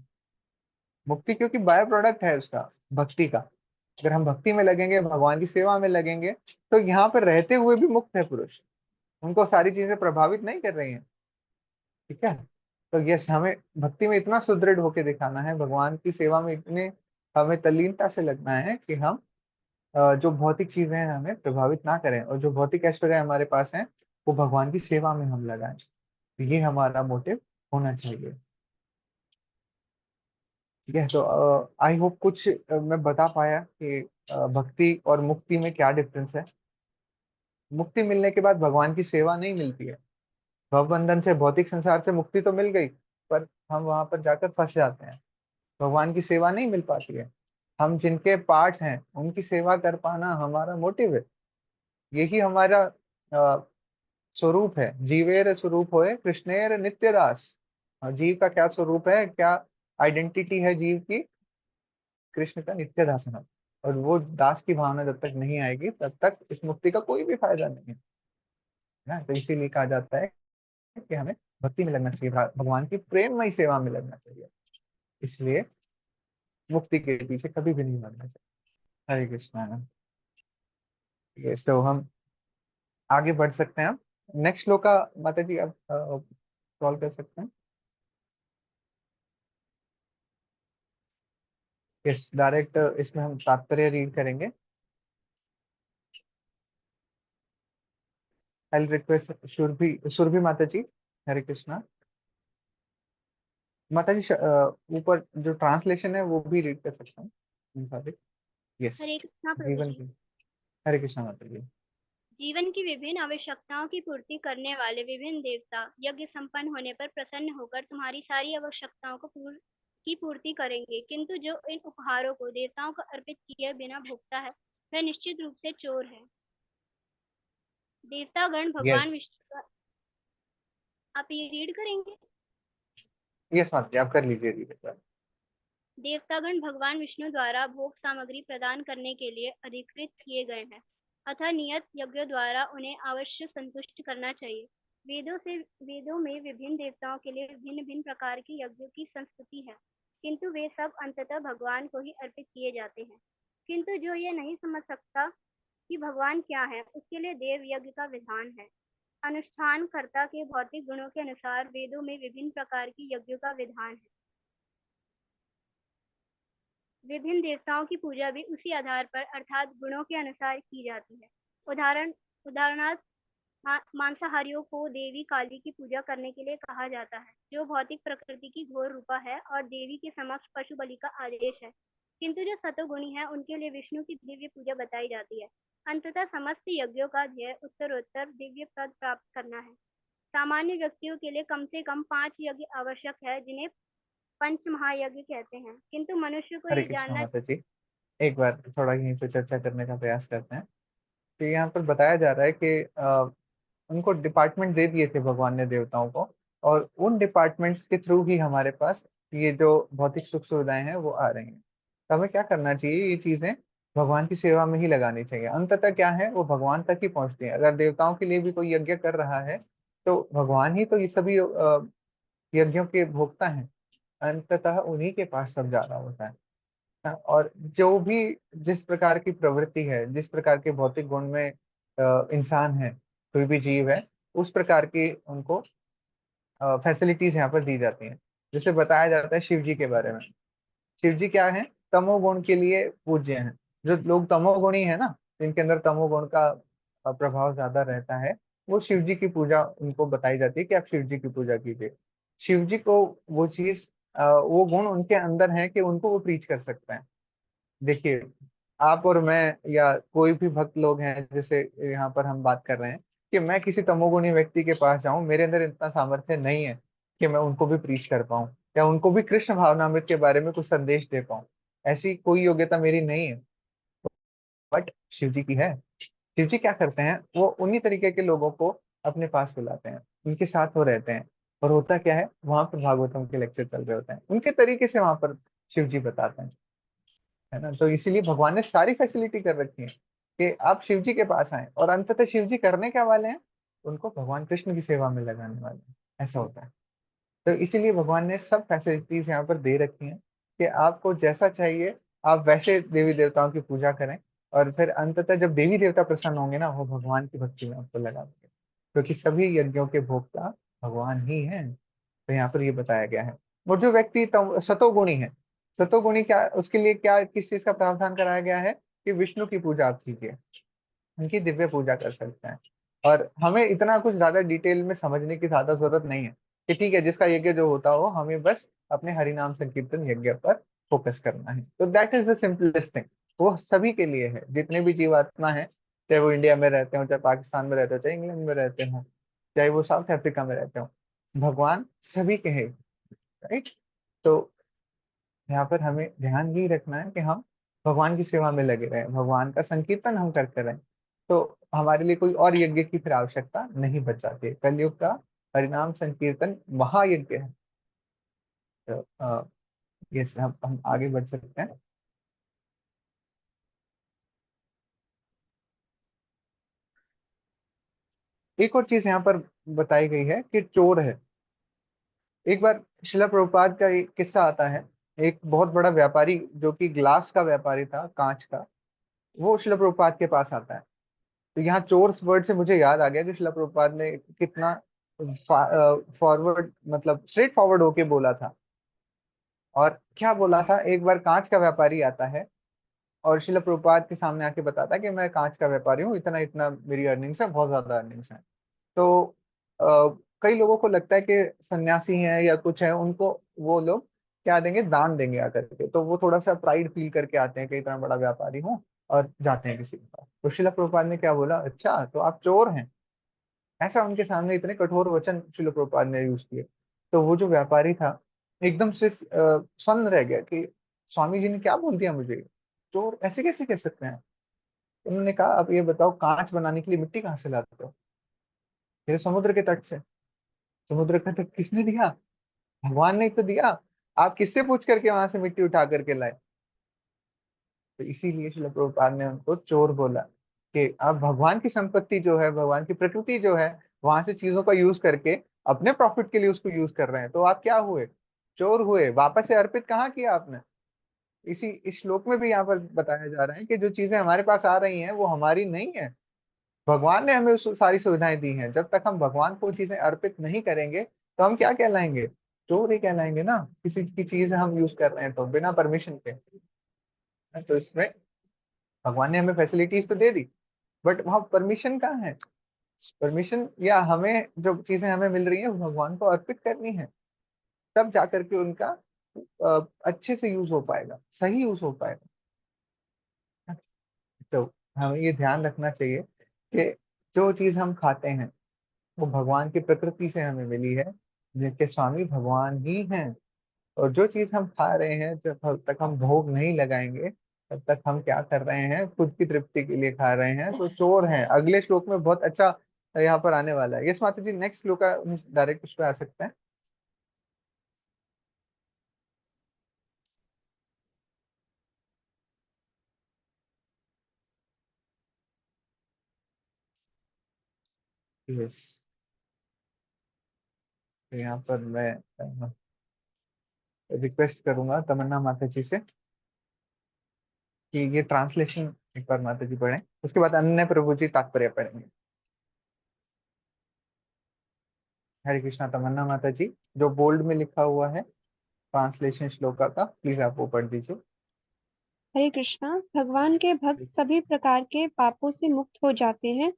मुक्ति क्योंकि बाय प्रोडक्ट है उसका, भक्ति का। अगर हम भक्ति में लगेंगे, भगवान की सेवा में लगेंगे, तो यहाँ पर रहते हुए भी मुक्त है पुरुष, उनको सारी चीजें प्रभावित नहीं कर रही हैं। ठीक है। तो यस, हमें भक्ति में इतना सुदृढ़ होकर दिखाना है, भगवान की सेवा में इतने हमें तल्लीनता से लगना है कि हम जो भौतिक चीजें हैं हमें प्रभावित ना करें, और जो भौतिक ऐश्वर्य हमारे पास है, वो भगवान की सेवा में हम लगाएं। तो ये हमारा मोटिव होना चाहिए। ठीक है। तो आई होप कुछ मैं बता पाया कि भक्ति और मुक्ति में क्या डिफरेंस है। मुक्ति मिलने के बाद भगवान की सेवा नहीं मिलती है। भवबंधन से, भौतिक संसार से मुक्ति तो मिल गई, पर हम वहां पर जाकर फंस जाते हैं, भगवान की सेवा नहीं मिल पाती है। हम जिनके पार्ट हैं उनकी सेवा कर पाना हमारा मोटिव है। यही हमारा स्वरूप है। जीवेर स्वरूप होए कृष्णेर नित्य दास। और जीव का क्या स्वरूप है, क्या आइडेंटिटी है जीव की? कृष्ण का नित्य दास होना। और वो दास की भावना जब तक नहीं आएगी, तब तक इस मुक्ति का कोई भी फायदा नहीं है ना। तो इसीलिए कहा जाता है कि हमें भक्ति में लगना चाहिए, भगवान की प्रेममय सेवा में लगना चाहिए। इसलिए मुक्ति के पीछे कभी भी नहीं भागना चाहिए। हरे कृष्णा। ये तो हम आगे बढ़ सकते हैं। हम नेक्स्ट श्लोक का, माता जी आप सॉल्व कर सकते हैं। यस, डायरेक्ट इसमें हम तात्पर्य रीड करेंगे। आई रिक्वेस्ट सुरभि माता जी। हरे कृष्णा माता जी। ऊपर जो ट्रांसलेशन है वो भी रीड कर सकते हैं। यस। हरे कृष्णा प्रभु जीवन जी। की। हरे कृष्णा माता जी। जीवन की विभिन्न आवश्यकताओं की पूर्ति करने वाले विभिन्न देवता यज्ञ संपन्न होने पर प्रसन्न होकर तुम्हारी सारी आवश्यकताओं को की पूर्ति करेंगे, किंतु जो इन उपहारों को देवताओं को अर्पित किए बिना भोगता है वह निश्चित रूप से चोर है। देवतागण भगवान यस। विष्णु का, आप ये रीड करेंगे? यस माता जी, आप कर लीजिए रीड एक बार। देवतागण भगवान विष्णु द्वारा भोग सामग्री प्रदान करने के लिए अधिकृत किए गए हैं, अतः नियत यज्ञ द्वारा उन्हें अवश्य संतुष्ट करना चाहिए। वेदों में विभिन्न देवताओं के लिए भिन्न भिन्न प्रकार के यज्ञों की संस्तुति है, किंतु वे सब अंततः भगवान को ही अर्पित किए जाते हैं। किंतु जो ये नहीं समझ सकता कि भगवान क्या है, उसके लिए देव यज्ञ का विधान है। अनुष्ठान कर्ता के भौतिक गुणों के अनुसार वेदों में विभिन्न प्रकार की यज्ञों का विधान है। विभिन्न देवताओं की पूजा भी उसी आधार पर अर्थात गुणों के अनुसार की जाती है। उदाहरणार्थ मांसाहारियों को देवी काली की पूजा करने के लिए कहा जाता है, जो भौतिक प्रकृति की घोर रूपा है और देवी के समक्ष पशु बलि का आदेश है। किंतु जो सतोगुणी है उनके लिए विष्णु की दिव्य पूजा बताई जाती है। अंततः समस्त यज्ञों का ध्येय उत्तरोत्तर दिव्य पद प्राप्त करना है। सामान्य व्यक्तियों के लिए कम से कम 5 यज्ञ आवश्यक है, जिन्हें पंच महायज्ञ कहते हैं, किंतु मनुष्य को हरे ये कृष्णा जानना। माता जी। एक बार थोड़ा यहीं पे चर्चा करने का प्रयास करते हैं कि यहाँ पर बताया जा रहा है कि उनको डिपार्टमेंट दे दिए थे भगवान ने देवताओं को, और उन डिपार्टमेंट्स के थ्रू ही हमारे पास ये जो भौतिक सुख सुविधाएं हैं वो आ रही हैं। तो हमें क्या करना चाहिए, ये चीजें भगवान की सेवा में ही लगानी चाहिए। अंततः क्या है, वो भगवान तक ही पहुंचती है। अगर देवताओं के लिए भी कोई यज्ञ कर रहा है तो भगवान ही तो ये सभी यज्ञों के भोक्ता हैं। अंततः उन्हीं के पास सब जा रहा होता है। और जो भी जिस प्रकार की प्रवृत्ति है, जिस प्रकार के भौतिक गुण में इंसान है, कोई भी जीव है, उस प्रकार की उनको फैसिलिटीज यहाँ पर दी जाती हैं। जैसे बताया जाता है शिव जी के बारे में। शिव जी क्या है, तमोगुण के लिए पूज्य हैं। जो लोग तमोगुणी है ना, जिनके अंदर तमोगुण का प्रभाव ज्यादा रहता है, वो शिव जी की पूजा उनको बताई जाती है कि आप शिव जी की पूजा कीजिए। शिव जी को वो चीज वो गुण उनके अंदर है कि उनको वो प्रीच कर सकते हैं। देखिए, आप और मैं या कोई भी भक्त लोग हैं, जैसे यहाँ पर हम बात कर रहे हैं, कि मैं किसी तमोगुणी व्यक्ति के पास जाऊं, मेरे अंदर इतना सामर्थ्य नहीं है कि मैं उनको भी प्रीच कर पाऊं या उनको भी कृष्ण भावनामृत के बारे में कुछ संदेश दे पाऊं। ऐसी कोई योग्यता मेरी नहीं है, बट शिव जी की है। शिव जी क्या करते हैं, वो उन्हीं तरीके के लोगों को अपने पास बुलाते हैं, उनके साथ वो रहते हैं। और होता क्या है, वहां पर भागवतम के लेक्चर चल रहे होते हैं, उनके तरीके से वहां पर शिव जी बताते हैं, है ना। तो इसीलिए भगवान ने सारी फैसिलिटी कर रखी है कि आप शिव जी के पास आए, और अंततः शिव जी करने क्या वाले हैं, उनको भगवान कृष्ण की सेवा में लगाने वाले हैं। ऐसा होता है। तो इसीलिए भगवान ने सब फैसिलिटीज यहाँ पर दे रखी हैं कि आपको जैसा चाहिए आप वैसे देवी देवताओं की पूजा करें, और फिर अंततः जब देवी देवता प्रसन्न होंगे ना, वो भगवान की भक्ति में आपको लगा देंगे, क्योंकि सभी यज्ञों के भोक्ता भगवान ही हैं। तो यहाँ पर ये बताया गया है। और जो व्यक्ति सतोगुणी है, सतोगुणी क्या, उसके लिए क्या, किस चीज का प्रावधान कराया गया है कि विष्णु की पूजा आप कीजिए, उनकी दिव्य पूजा कर सकते हैं। और हमें इतना कुछ ज्यादा डिटेल में समझने की ज्यादा जरूरत नहीं है कि ठीक है, जिसका यज्ञ जो होता हो, हमें बस अपने हरिनाम संकीर्तन यज्ञ पर फोकस करना है। तो that is the simplest thing. वो सभी के लिए है, जितने भी जीवात्मा है, चाहे वो इंडिया में रहते हो, चाहे पाकिस्तान में रहते हो, चाहे इंग्लैंड में रहते हो, चाहे वो साउथ अफ्रीका में रहते हो, भगवान सभी के हैं। राइट। तो यहाँ पर हमें ध्यान ही रखना है कि हम भगवान की सेवा में लगे रहें, भगवान का संकीर्तन हम करते रहें। तो हमारे लिए कोई और यज्ञ की फिर आवश्यकता नहीं बच जाती है। कलयुग का हरिनाम संकीर्तन महायज्ञ है। तो ये हम आगे बढ़ सकते हैं। एक और चीज यहाँ पर बताई गई है कि चोर है। एक बार शिला प्रभुपाद का एक किस्सा आता है। एक बहुत बड़ा व्यापारी, जो कि ग्लास का व्यापारी था, कांच का, वो शिला प्रभुपाद के पास आता है। तो यहाँ चोर्स वर्ड से मुझे याद आ गया कि शिला प्रभुपाद ने कितना फॉरवर्ड, मतलब स्ट्रेट फॉरवर्ड होके बोला था और क्या बोला था, एक बार कांच का व्यापारी आता है और शिला प्रभुपाद के सामने आके बताता है कि मैं कांच का व्यापारी हूँ, इतना इतना मेरी अर्निंग्स है, बहुत ज्यादा अर्निंग्स है। तो कई लोगों को लगता है कि सन्यासी हैं या कुछ है, उनको वो लोग क्या देंगे, दान देंगे आकर के, तो वो थोड़ा सा प्राइड फील करके आते हैं कि इतना बड़ा व्यापारी हूँ, और जाते हैं किसी के पास। तो शिला प्रभुपाद ने क्या बोला, अच्छा तो आप चोर हैं, ऐसा उनके सामने इतने कठोर वचन शिला प्रभुपाद ने यूज किए। तो वो जो व्यापारी था एकदम से सन्न रह गया कि स्वामी जी ने क्या बोल दिया मुझे, चोर ऐसे कैसे कह सकते हैं। उन्होंने कहा अब ये बताओ, कांच बनाने के लिए मिट्टी कहाँ से लाते हो। फिर समुद्र के तट से। समुद्र का तट किसने दिया, भगवान ने ही तो दिया। आप किससे पूछ करके वहां से मिट्टी उठा करके लाए। तो इसीलिए श्रील प्रभुपाद ने उनको चोर बोला कि आप भगवान की संपत्ति जो है, भगवान की प्रकृति जो है, वहां से चीजों का यूज करके अपने प्रॉफिट के लिए उसको यूज कर रहे हैं, तो आप क्या हुए, चोर हुए। वापस से अर्पित कहाँ किया आपने। इसी इस श्लोक में भी यहाँ पर बताया जा रहा है कि जो चीजें हमारे पास आ रही हैं वो हमारी नहीं है, भगवान ने हमें सारी सुविधाएं दी हैं। जब तक हम भगवान को चीजें अर्पित नहीं करेंगे तो हम क्या कहलाएंगे, चोर ही कहलाएंगे ना। किसी की चीज हम यूज कर रहे हैं तो बिना परमिशन के। तो इसमें भगवान ने हमें फैसिलिटीज तो दे दी, बट वहाँ परमिशन कहाँ है। परमिशन, या हमें जो चीजें हमें मिल रही है वो भगवान को अर्पित करनी है, तब जाकर के उनका अच्छे से यूज हो पाएगा, सही यूज हो पाएगा। तो हमें ये ध्यान रखना चाहिए कि जो चीज हम खाते हैं वो भगवान की प्रकृति से हमें मिली है, जिनके स्वामी भगवान ही हैं। और जो चीज हम खा रहे हैं, जब तक हम भोग नहीं लगाएंगे तब तक हम क्या कर रहे हैं, खुद की तृप्ति के लिए खा रहे हैं, तो चोर हैं। अगले श्लोक में बहुत अच्छा यहाँ पर आने वाला है। यस माता जी, नेक्स्ट श्लोक का डायरेक्ट उस पर आ सकते हैं। यस, तो यहाँ पर मैं रिक्वेस्ट करूंगा तमन्ना माता जी से कि ये ट्रांसलेशन एक बार माता जी पढ़ें, उसके बाद अन्य प्रभु जी तात्पर्य पढ़ेंगे। हरे कृष्णा तमन्ना माता जी, जो बोल्ड में लिखा हुआ है ट्रांसलेशन श्लोका का, प्लीज आप वो पढ़ दीजिए। हरे कृष्णा। भगवान के भक्त सभी प्रकार के पापों से मुक्त हो जाते हैं,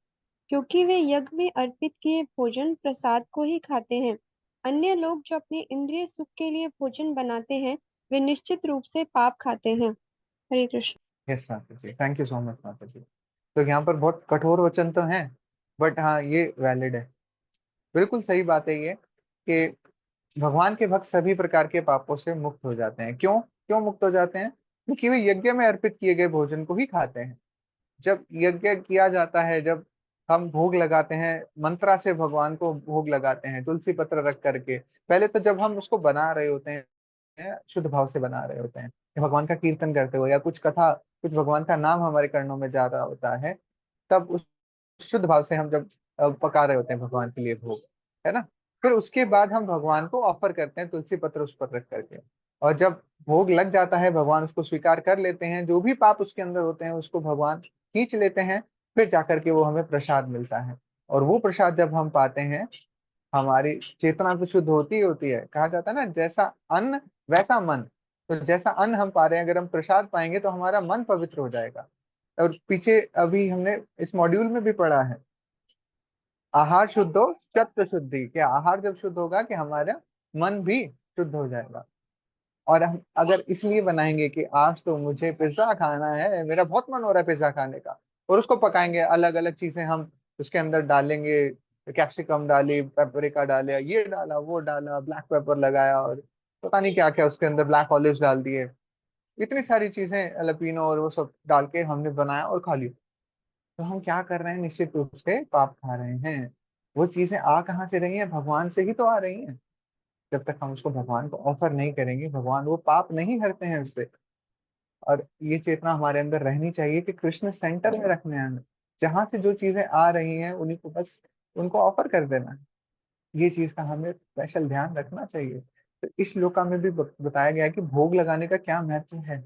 क्योंकि वे यज्ञ में अर्पित किए भोजन प्रसाद को ही खाते हैं। अन्य लोग जो अपने इंद्रिय सुख के लिए भोजन बनाते हैं, वे निश्चित रूप से पाप खाते हैं। हरे कृष्ण। यस माता जी, थैंक यू सो मच माता जी। तो यहाँ पर बहुत कठोर वचन तो हैं, बट हाँ ये वैलिड है, बिल्कुल सही बात है ये, कि भगवान के भक्त सभी प्रकार के पापों से मुक्त हो जाते हैं। क्यों क्यों मुक्त हो जाते हैं, क्योंकि वे यज्ञ में अर्पित किए गए भोजन को ही खाते हैं। जब यज्ञ किया जाता है, जब हम भोग लगाते हैं, मंत्रा से भगवान को भोग लगाते हैं तुलसी पत्र रख करके, पहले तो जब हम उसको बना रहे होते हैं शुद्ध भाव से बना रहे होते हैं, या भगवान का कीर्तन करते हो, या कुछ कथा, कुछ भगवान का नाम हमारे कर्णों में जा रहा होता है, तब उस शुद्ध भाव से हम जब पका रहे होते हैं भगवान के लिए भोग, है ना। फिर उसके बाद हम भगवान को ऑफर करते हैं तुलसी पत्र उस पर रख करके, और जब भोग लग जाता है भगवान उसको स्वीकार कर लेते हैं, जो भी पाप उसके अंदर होते हैं उसको भगवान खींच लेते हैं। फिर जाकर के वो हमें प्रसाद मिलता है, और वो प्रसाद जब हम पाते हैं, हमारी चेतना तो शुद्ध होती ही होती है। कहा जाता है ना, जैसा अन्न वैसा मन। तो जैसा अन्न हम पा रहे हैं, अगर हम प्रसाद पाएंगे तो हमारा मन पवित्र हो जाएगा। और पीछे अभी हमने इस मॉड्यूल में भी पढ़ा है, आहार शुद्ध हो चित्त शुद्धि, क्या आहार जब शुद्ध होगा कि हमारा मन भी शुद्ध हो जाएगा। और हम अगर इसलिए बनाएंगे कि आज तो मुझे पिज्जा खाना है, मेरा बहुत मन हो रहा है पिज्जा खाने का, और उसको पकाएंगे, अलग अलग चीजें हम उसके अंदर डालेंगे, कैप्सिकम डाली, पेपरिका डाले, ये डाला वो डाला, ब्लैक पेपर लगाया, और पता नहीं क्या क्या उसके अंदर, ब्लैक ऑलिव्स डाल दिए, इतनी सारी चीजें अलापीनो और वो सब डाल के हमने बनाया और खा लिया। तो हम क्या कर रहे हैं, निश्चित रूप से पाप खा रहे हैं। वो चीजें आ कहाँ से रही हैं, भगवान से ही तो आ रही हैं। जब तक हम उसको भगवान को ऑफर नहीं करेंगे, भगवान वो पाप नहीं हरते हैं उससे। और ये चेतना हमारे अंदर रहनी चाहिए कि कृष्ण सेंटर में रखने हैं हमें, जहां से जो चीजें आ रही हैं उन्हीं को बस उनको ऑफर कर देना है। ये चीज का हमें स्पेशल ध्यान रखना चाहिए। तो इस श्लोका में भी बताया गया है कि भोग लगाने का क्या महत्व है।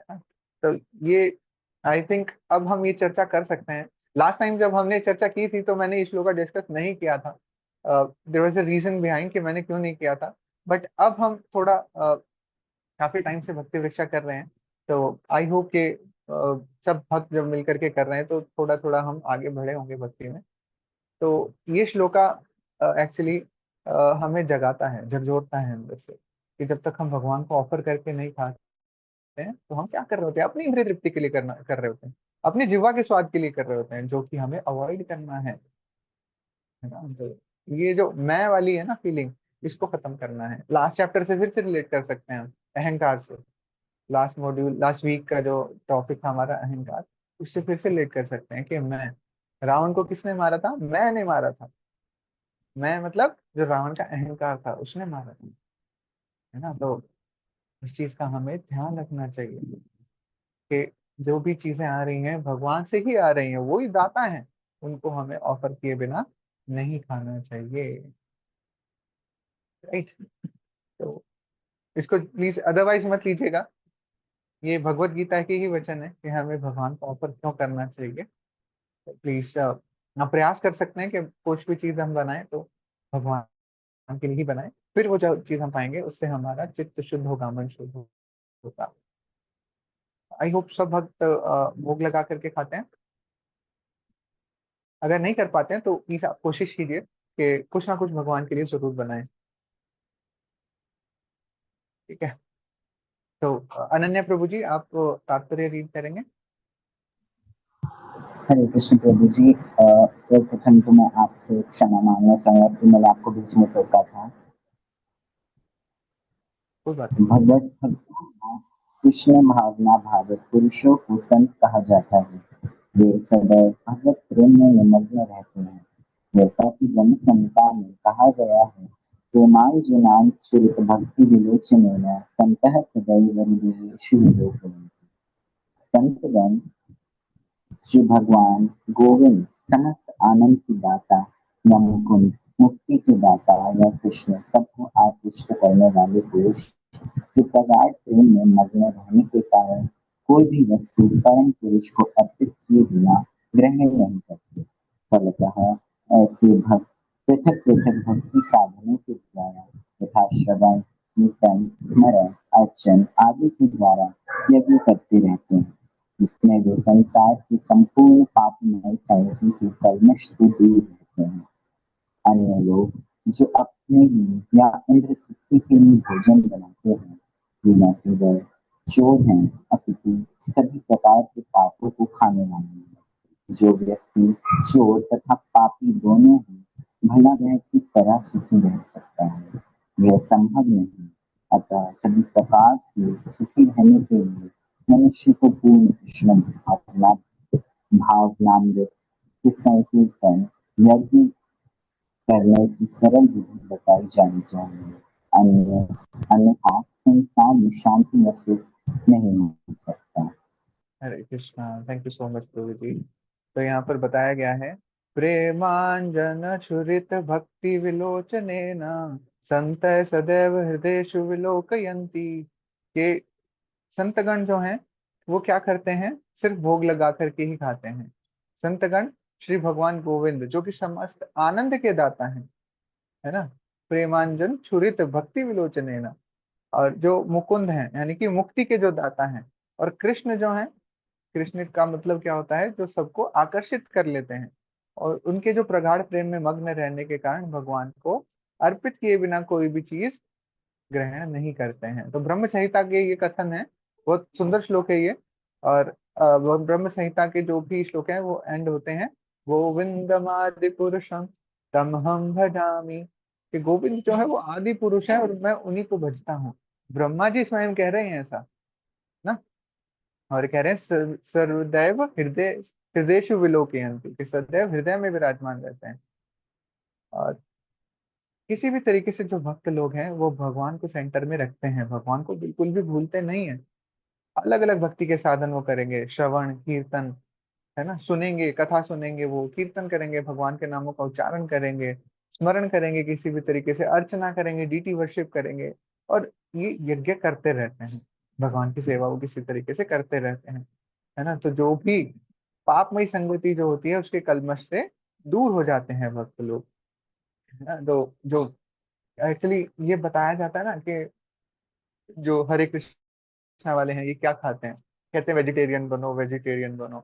तो ये आई थिंक अब हम ये चर्चा कर सकते हैं। लास्ट टाइम जब हमने चर्चा की थी तो मैंने इस श्लोक का डिस्कस नहीं किया था। There was a reason behind कि मैंने क्यों नहीं किया था। बट अब हम थोड़ा काफी टाइम से भक्ति वृक्षा कर रहे हैं, तो आई होप कि सब भक्त जब मिल करके कर रहे हैं तो थोड़ा थोड़ा हम आगे बढ़े होंगे भक्ति में। तो ये श्लोका एक्चुअली हमें जगाता है, झकझोरता है अंदर से, कि जब तक हम भगवान को ऑफर करके नहीं खाते हैं तो हम क्या कर रहे होते हैं, अपनी इंद्रिय तृप्ति के लिए कर रहे होते हैं, अपनी जीवा के स्वाद के लिए कर रहे होते हैं, जो कि हमें अवॉइड करना है ना। तो ये जो मैं वाली है ना फीलिंग, इसको खत्म करना है। लास्ट चैप्टर से फिर से रिलेट कर सकते हैं हम अहंकार से। लास्ट मॉड्यूल, लास्ट वीक का जो टॉपिक था हमारा अहंकार, उससे फिर से रिलेट कर सकते हैं कि मैं, रावण को किसने मारा था? मैंने मारा था। मैं मतलब जो रावण का अहंकार था उसने मारा था, है ना। तो इस चीज का हमें ध्यान रखना चाहिए कि जो भी चीजें आ रही हैं भगवान से ही आ रही हैं, वो ही दाता हैं, उनको हमें ऑफर किए बिना नहीं खाना चाहिए, राइट। तो इसको प्लीज अदरवाइज मत लीजिएगा, ये भगवत गीता के ही वचन है कि हमें भगवान को ऑफर क्यों करना चाहिए। तो प्लीज हम प्रयास कर सकते हैं कि कुछ भी चीज हम बनाएं तो भगवान के लिए ही बनाएं, फिर वो जो चीज हम पाएंगे उससे हमारा चित्त शुद्ध होगा, मन शुद्ध होगा। आई होप सब भक्त भोग लगा करके खाते हैं। अगर नहीं कर पाते हैं तो प्लीज आप कोशिश कीजिए कि कुछ ना कुछ भगवान के लिए जरूर बनाएं, ठीक है। तो अनन्या प्रभु जी, आप तात्पर्य रीड करेंगे। हरे कृष्ण प्रभु जी। सर्वप्रथम तो मैं आपसे क्षमा मांगना चाहूंगा कि मैंने आपको बीच में टोका था। कोई बात नहीं। भगवत भक्तों में कृष्ण भावना भावित पुरुषों को संत कहा जाता है। वे सदैव भगवत प्रेम में निमग्न रहते हैं। जैसा कि ब्रह्म संहिता में कहा गया है, प्रेमांजुनां चरित भक्ति विलोचनेन संतः सदैव हृदयेषु विलोकयन्ति। संतगण श्री भगवान गोविंद समस्त आनंद की दाता या मुकुंद मुक्ति के दाता या कृष्ण सबको आकृष्ट करने वाले पुरुष जो प्रगाढ़ प्रेम में मग्न रहने के कारण कोई भी वस्तु परम पुरुष को अर्पित किए बिना ग्रहण नहीं करते। फलतः ऐसे भक्त पृथक पृथक भक्ति साधनों के द्वारा तथा श्रवण कीर्तन स्मरण अर्चन आदि के द्वारा यज्ञ करते रहते हैं, जिसमें वे संसार की संपूर्ण पापमय संगति के कलमश से दूर रहते हैं। अन्य लोग जो अपने लिए या इंद्र तृप्ति के लिए भोजन बनाते हैं, वे न केवल चोर हैं अपितु सभी प्रकार के पापों को खाने वाले हैं। जो व्यक्ति चोर तथा पापी दोनों हैं, भला वह किस तरह सुखी रह सकता है? यह संभव नहीं। अतः सभी प्रकार से सुखी रहने के लिए मनुष्य को पूर्ण कृष्ण भावनामृत के संकीर्तन यज्ञ करने की सरल विधि बताई जानी चाहिए। अन्यथा संसार में शांति व सुख नहीं हो सकता। Hare Krishna, thank you so much प्रभु जी। तो यहाँ पर बताया गया है, प्रेमांजन छुरित भक्ति विलोचनेन संत सदैव हृदयेषु विलोकयन्ति। के संतगण जो हैं वो क्या करते हैं, सिर्फ भोग लगा करके ही खाते हैं। संतगण श्री भगवान गोविंद जो कि समस्त आनंद के दाता हैं, है ना, प्रेमांजन छुरित भक्ति विलोचनेन, और जो मुकुंद हैं यानी कि मुक्ति के जो दाता हैं, और कृष्ण जो हैं, कृष्ण का मतलब क्या होता है, जो सबको आकर्षित कर लेते हैं, और उनके जो प्रगाढ़ प्रेम में मग्न रहने के कारण भगवान को अर्पित किए बिना कोई भी चीज ग्रहण नहीं करते हैं। तो ब्रह्म संहिता के ये कथन है, बहुत सुंदर श्लोक है ये। और वो ब्रह्म संहिता के जो भी श्लोक हैं वो एंड होते हैं गोविंदमादि पुरुषम तमहम भजामी, कि गोविंद जो है वो आदि पुरुष है और मैं उन्हीं को भजता हूँ। ब्रह्मा जी स्वयं कह रहे हैं ऐसा ना, और कह रहे हैं सर्वदैव हृदय हृदयेषु विलोकयन्ति, कि सदैव हृदय में विराजमान रहते हैं। और किसी भी तरीके से जो भक्त लोग हैं वो भगवान को सेंटर में रखते हैं, भगवान को बिल्कुल भी भूलते नहीं है। अलग अलग भक्ति के साधन वो करेंगे, श्रवण कीर्तन, है ना, सुनेंगे, कथा सुनेंगे, वो कीर्तन करेंगे, भगवान के नामों का उच्चारण करेंगे, स्मरण करेंगे, किसी भी तरीके से अर्चना करेंगे, डीटी वर्शिप करेंगे, और ये यज्ञ करते रहते हैं, भगवान की सेवा वो किसी तरीके से करते रहते हैं, है ना। तो जो भी पापमयी संगति जो होती है उसके कलमश से दूर हो जाते हैं भक्त लोग, है ना। तो जो एक्चुअली ये बताया जाता है ना कि जो हरे कृष्णा वाले हैं ये क्या खाते हैं, कहते हैं वेजिटेरियन बनो वेजिटेरियन बनो।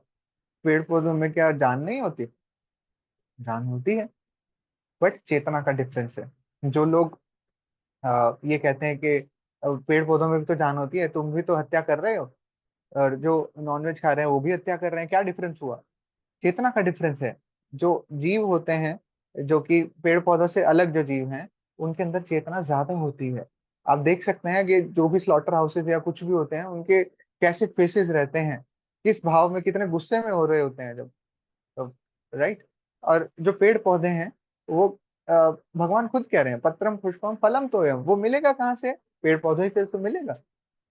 पेड़ पौधों में क्या जान नहीं होती? जान होती है, बट चेतना का डिफरेंस है। जो लोग ये कहते हैं कि पेड़ पौधों में भी तो जान होती है, तुम भी तो हत्या कर रहे हो, और जो नॉनवेज खा रहे हैं वो भी हत्या कर रहे हैं, क्या डिफरेंस हुआ? चेतना का डिफरेंस है। जो जीव होते हैं, जो कि पेड़ पौधों से अलग जो जीव हैं, उनके अंदर चेतना ज्यादा होती है। आप देख सकते हैं कि जो भी स्लॉटर हाउसेज या कुछ भी होते हैं, उनके कैसे फेसेस रहते हैं, किस भाव में, कितने गुस्से में हो रहे होते हैं जब, राइट। और जो पेड़ पौधे हैं वो भगवान खुद कह रहे हैं पत्रम पुष्पम फलम तोयम, वो मिलेगा कहाँ से? पेड़ पौधे से तो मिलेगा।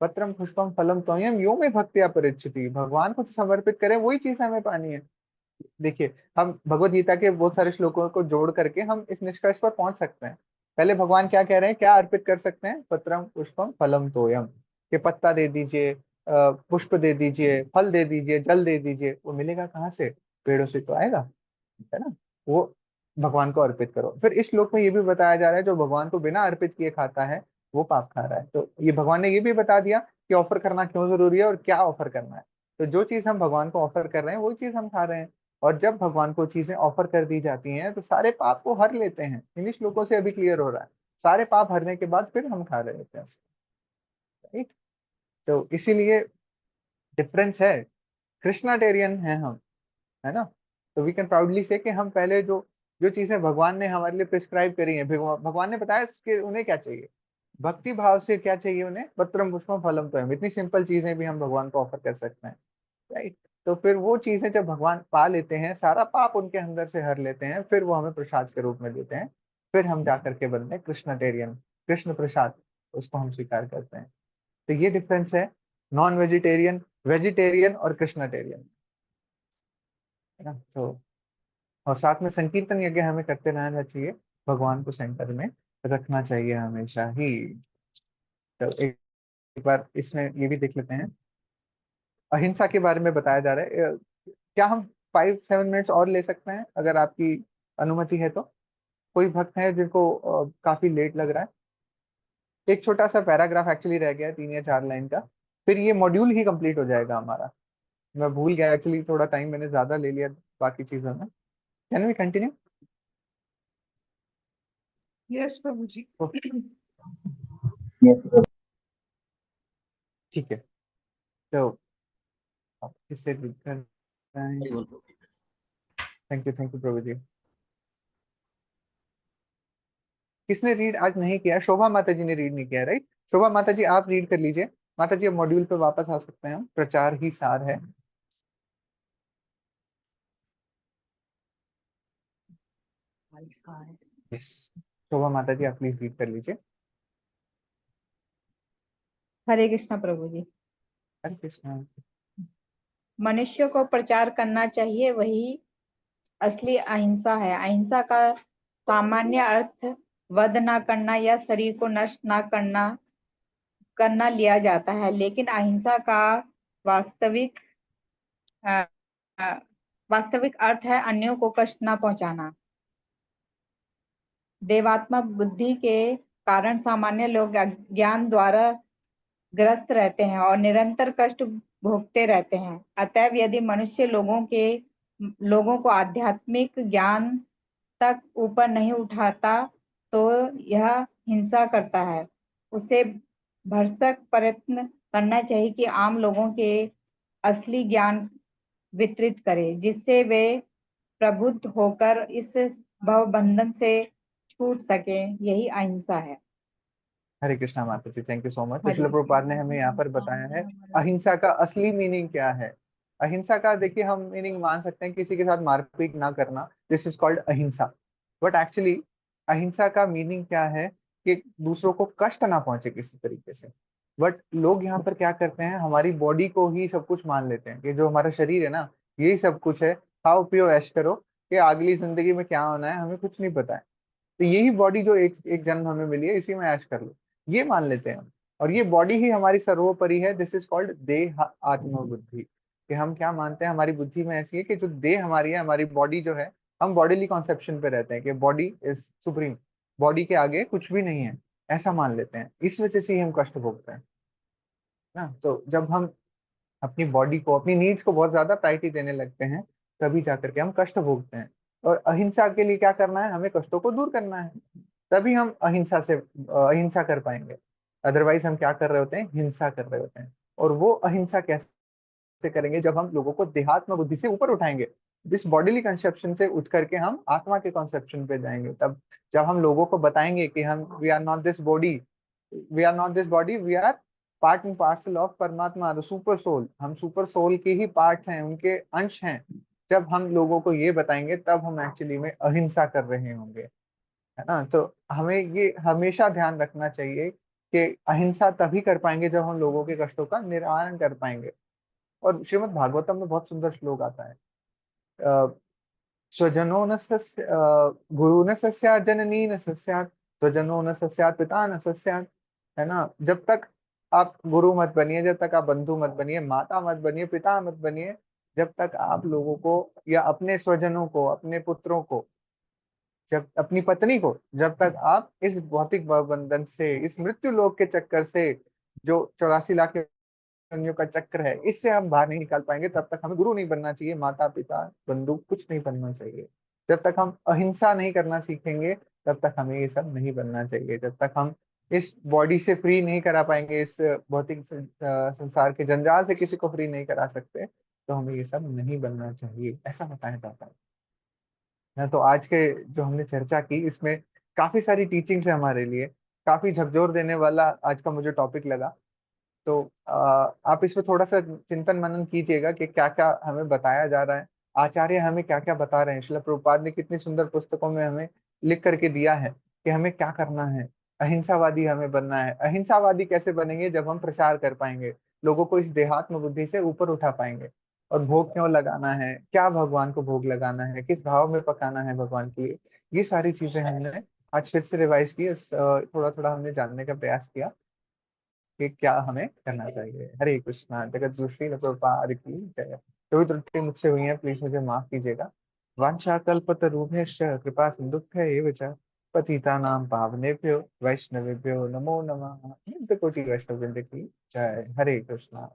पत्रम पुष्पम फलम तोयम यो में भक्तिया परिचिति, भगवान को समर्पित करें वही चीज हमें पानी है। देखिए, हम भगवत गीता के बहुत सारे श्लोकों को जोड़ करके हम इस निष्कर्ष पर पहुंच सकते हैं। पहले भगवान क्या कह रहे हैं, क्या अर्पित कर सकते हैं? पत्रम पुष्पम फलम तोयम, के पत्ता दे दीजिए, पुष्प दे दीजिए, फल दे दीजिए, जल दे दीजिए। वो मिलेगा कहाँ से? पेड़ों से तो आएगा, है ना। वो भगवान को अर्पित करो। फिर इस श्लोक में ये भी बताया जा रहा है जो भगवान को बिना अर्पित किए खाता है वो पाप खा रहा है। तो ये भगवान ने ये भी बता दिया कि ऑफर करना क्यों जरूरी है और क्या ऑफर करना है। तो जो चीज हम भगवान को ऑफर कर रहे हैं वही चीज हम खा रहे हैं। और जब भगवान को चीजें ऑफर कर दी जाती हैं तो सारे पाप को हर लेते हैं। इन्हीं श्लोकों से अभी क्लियर हो रहा है। सारे पाप हरने के बाद फिर हम खा रहे होते हैं, राइट। तो इसीलिए डिफरेंस है। कृष्णाटेरियन है हम, है ना। तो वी कैन प्राउडली से कि हम पहले जो जो चीजें भगवान ने हमारे लिए प्रिस्क्राइब करी हैं, भगवान ने बताया कि उन्हें क्या चाहिए, भक्ति भाव से क्या चाहिए उन्हें, पत्रम पुष्पम फलम तो इतनी सिंपल चीजें भी हम भगवान को ऑफर कर सकते हैं, राइट। तो फिर वो चीजें जब भगवान पा लेते हैं, सारा पाप उनके अंदर से हर लेते हैं, फिर वो हमें प्रसाद के रूप में देते हैं। फिर हम जाकर के बनते हैं कृष्णटेरियन, कृष्ण प्रसाद, उसको हम स्वीकार करते हैं। तो ये डिफरेंस है नॉन वेजिटेरियन, वेजिटेरियन और कृष्णटेरियन, है ना। तो और साथ में संकीर्तन यज्ञ हमें करते रहना चाहिए, भगवान को सेंटर में रखना चाहिए हमेशा ही। तो एक बार इसमें ये भी देख लेते हैं, अहिंसा के बारे में बताया जा रहा है। क्या हम 5-7 मिनट्स और ले सकते हैं अगर आपकी अनुमति है तो? कोई भक्त है जिनको काफी लेट लग रहा है? एक छोटा सा पैराग्राफ एक्चुअली रह गया है, 3 या 4 लाइन का, फिर ये मॉड्यूल ही कंप्लीट हो जाएगा हमारा। मैं भूल गया एक्चुअली, थोड़ा टाइम मैंने ज्यादा ले लिया बाकी चीजों में। Can we continue? यस प्रभु जी। यस प्रभु। ठीक है। तो आप किससे read कर रहे हैं? थैंक यू प्रभु जी। किसने रीड आज नहीं किया? शोभा माता जी ने रीड नहीं किया, राइट। शोभा माता जी आप रीड कर लीजिए। माता जी अब मॉड्यूल पे वापस आ सकते हैं, हम प्रचार ही सार है। यस, शोभा माता जी आप प्लीज रीड कर लीजिए। हरे कृष्णा प्रभु जी। हरे कृष्णा। मनुष्य को प्रचार करना चाहिए, वही असली अहिंसा है। अहिंसा का सामान्य अर्थ वध न करना या शरीर को नष्ट न करना लिया जाता है, लेकिन अहिंसा का वास्तविक अ, अ, वास्तविक अर्थ है अन्यों को कष्ट न पहुंचाना। देवात्मक बुद्धि के कारण सामान्य लोग ज्ञान द्वारा ग्रस्त रहते हैं और निरंतर कष्ट भोगते रहते हैं। अतएव यदि मनुष्य लोगों को आध्यात्मिक ज्ञान तक ऊपर नहीं उठाता तो यह हिंसा करता है। उसे भरसक प्रयत्न करना चाहिए कि आम लोगों के असली ज्ञान वितरित करे, जिससे वे प्रबुद्ध होकर इस भव बंधन से छूट सके। यही अहिंसा है। हरे कृष्णा माता जी, थैंक यू सो मच। तो हरे शिल प्रभुपाद ने हमें यहाँ पर बताया है अहिंसा का असली मीनिंग क्या है। अहिंसा का देखिए हम मीनिंग मान सकते हैं किसी के साथ मारपीट ना करना, दिस इज कॉल्ड अहिंसा। बट एक्चुअली अहिंसा का मीनिंग क्या है कि दूसरों को कष्ट ना पहुंचे किसी तरीके से। बट लोग यहाँ पर क्या करते हैं, हमारी बॉडी को ही सब कुछ मान लेते हैं कि जो हमारा शरीर है ना यही सब कुछ है, खाओ पियो ऐश करो, कि अगली जिंदगी में क्या होना है हमें कुछ नहीं पता है। तो यही बॉडी जो एक एक जन्म हमें मिली है इसी में ऐश कर लो, ये मान लेते हैं हम। और ये बॉडी ही हमारी सर्वोपरि है, दिस इज कॉल्ड देह आत्मा बुद्धि। कि हम क्या मानते हैं, हमारी बुद्धि में ऐसी है कि जो देह हमारी है, हमारी बॉडी जो है, हम बॉडीली कॉन्सेप्शन पे रहते हैं कि बॉडी इज सुप्रीम। बॉडी के आगे कुछ भी नहीं है, ऐसा मान लेते हैं। इस वजह से ही हम कष्ट भोगते हैं ना। तो जब हम अपनी बॉडी को, अपनी नीड्स को बहुत ज्यादा प्रायोरिटी देने लगते हैं, तभी जाकर के हम कष्ट भोगते हैं। और अहिंसा के लिए क्या करना है, हमें कष्टों को दूर करना है, तभी हम अहिंसा कर पाएंगे। अदरवाइज हम क्या कर रहे होते हैं, हिंसा कर रहे होते हैं। और वो अहिंसा कैसे करेंगे, जब हम लोगों को देहात्म बुद्धि से ऊपर उठाएंगे, इस बॉडीली कंसेप्शन से उठ करके हम आत्मा के कंसेप्शन पे जाएंगे। तब जब हम लोगों को बताएंगे कि हम we are not this body, we are part and parcel of परमात्मा, द सुपर सोल, हम सुपर सोल के ही पार्ट हैं, उनके अंश हैं। जब हम लोगों को ये बताएंगे तब हम एक्चुअली में अहिंसा कर रहे होंगे, है ना। तो हमें ये हमेशा ध्यान रखना चाहिए कि अहिंसा तभी कर पाएंगे जब हम लोगों के कष्टों का निवारण कर पाएंगे। और श्रीमद् भागवतम में बहुत सुंदर श्लोक आता है, अ, स्वजनो न सस्य गुरु न सस्यात्, जननी न सस्यात्, स्वजनो न सस्यात्, पिता न सस्यात्, है ना। जब तक आप गुरु मत बनिए, जब तक आप बंधु मत बनिए, माता मत बनिए, पिता मत बनिए, जब तक आप लोगों को या अपने स्वजनों को, अपने पुत्रों को, जब अपनी पत्नी को, जब तक आप इस भौतिक बंधन से, इस मृत्यु लोक के चक्कर से, जो 84 लाख योनियों का चक्र है, इससे हम बाहर नहीं निकाल पाएंगे, तब तक हमें गुरु नहीं बनना चाहिए, माता पिता बंधु कुछ नहीं बनना चाहिए। जब तक हम अहिंसा नहीं करना सीखेंगे, तब तक हमें ये सब नहीं बनना चाहिए। जब तक हम इस बॉडी से फ्री नहीं करा पाएंगे, इस भौतिक संसार के जंजाल से किसी को फ्री नहीं करा सकते, तो हमें ये सब नहीं बनना चाहिए, ऐसा बताया जाता है ना। तो आज के जो हमने चर्चा की, इसमें काफी सारी टीचिंग्स है हमारे लिए, काफी झकझोर देने वाला आज का मुझे टॉपिक लगा। तो आप इस पे थोड़ा सा चिंतन मनन कीजिएगा कि क्या क्या हमें बताया जा रहा है, आचार्य हमें क्या क्या बता रहे हैं। श्रील प्रभुपाद ने कितनी सुंदर पुस्तकों में हमें लिख करके दिया है कि हमें क्या करना है। अहिंसावादी हमें बनना है। अहिंसावादी कैसे बनेंगे, जब हम प्रचार कर पाएंगे, लोगों को इस देहात्म बुद्धि से ऊपर उठा पाएंगे। और भोग क्यों लगाना है, क्या भगवान को भोग लगाना है, किस भाव में पकाना है भगवान के लिए, ये सारी चीजें हमने आज फिर से रिवाइज की, थोड़ा थोड़ा हमने जानने का प्रयास किया कि क्या हमें करना चाहिए। हरे कृष्णा। जगत गुरु श्रील प्रभुपाद की जय। जो भी त्रुटि मुझसे हुई है, प्लीज मुझे माफ कीजिएगा। वांछा कल्पतरुभ्यश्च कृपा सिन्धुभ्य च पतितानां पावनेभ्यो वैष्णवेभ्यो नमो नमः। कोटि वैष्णव वृंद की जय। हरे कृष्णा।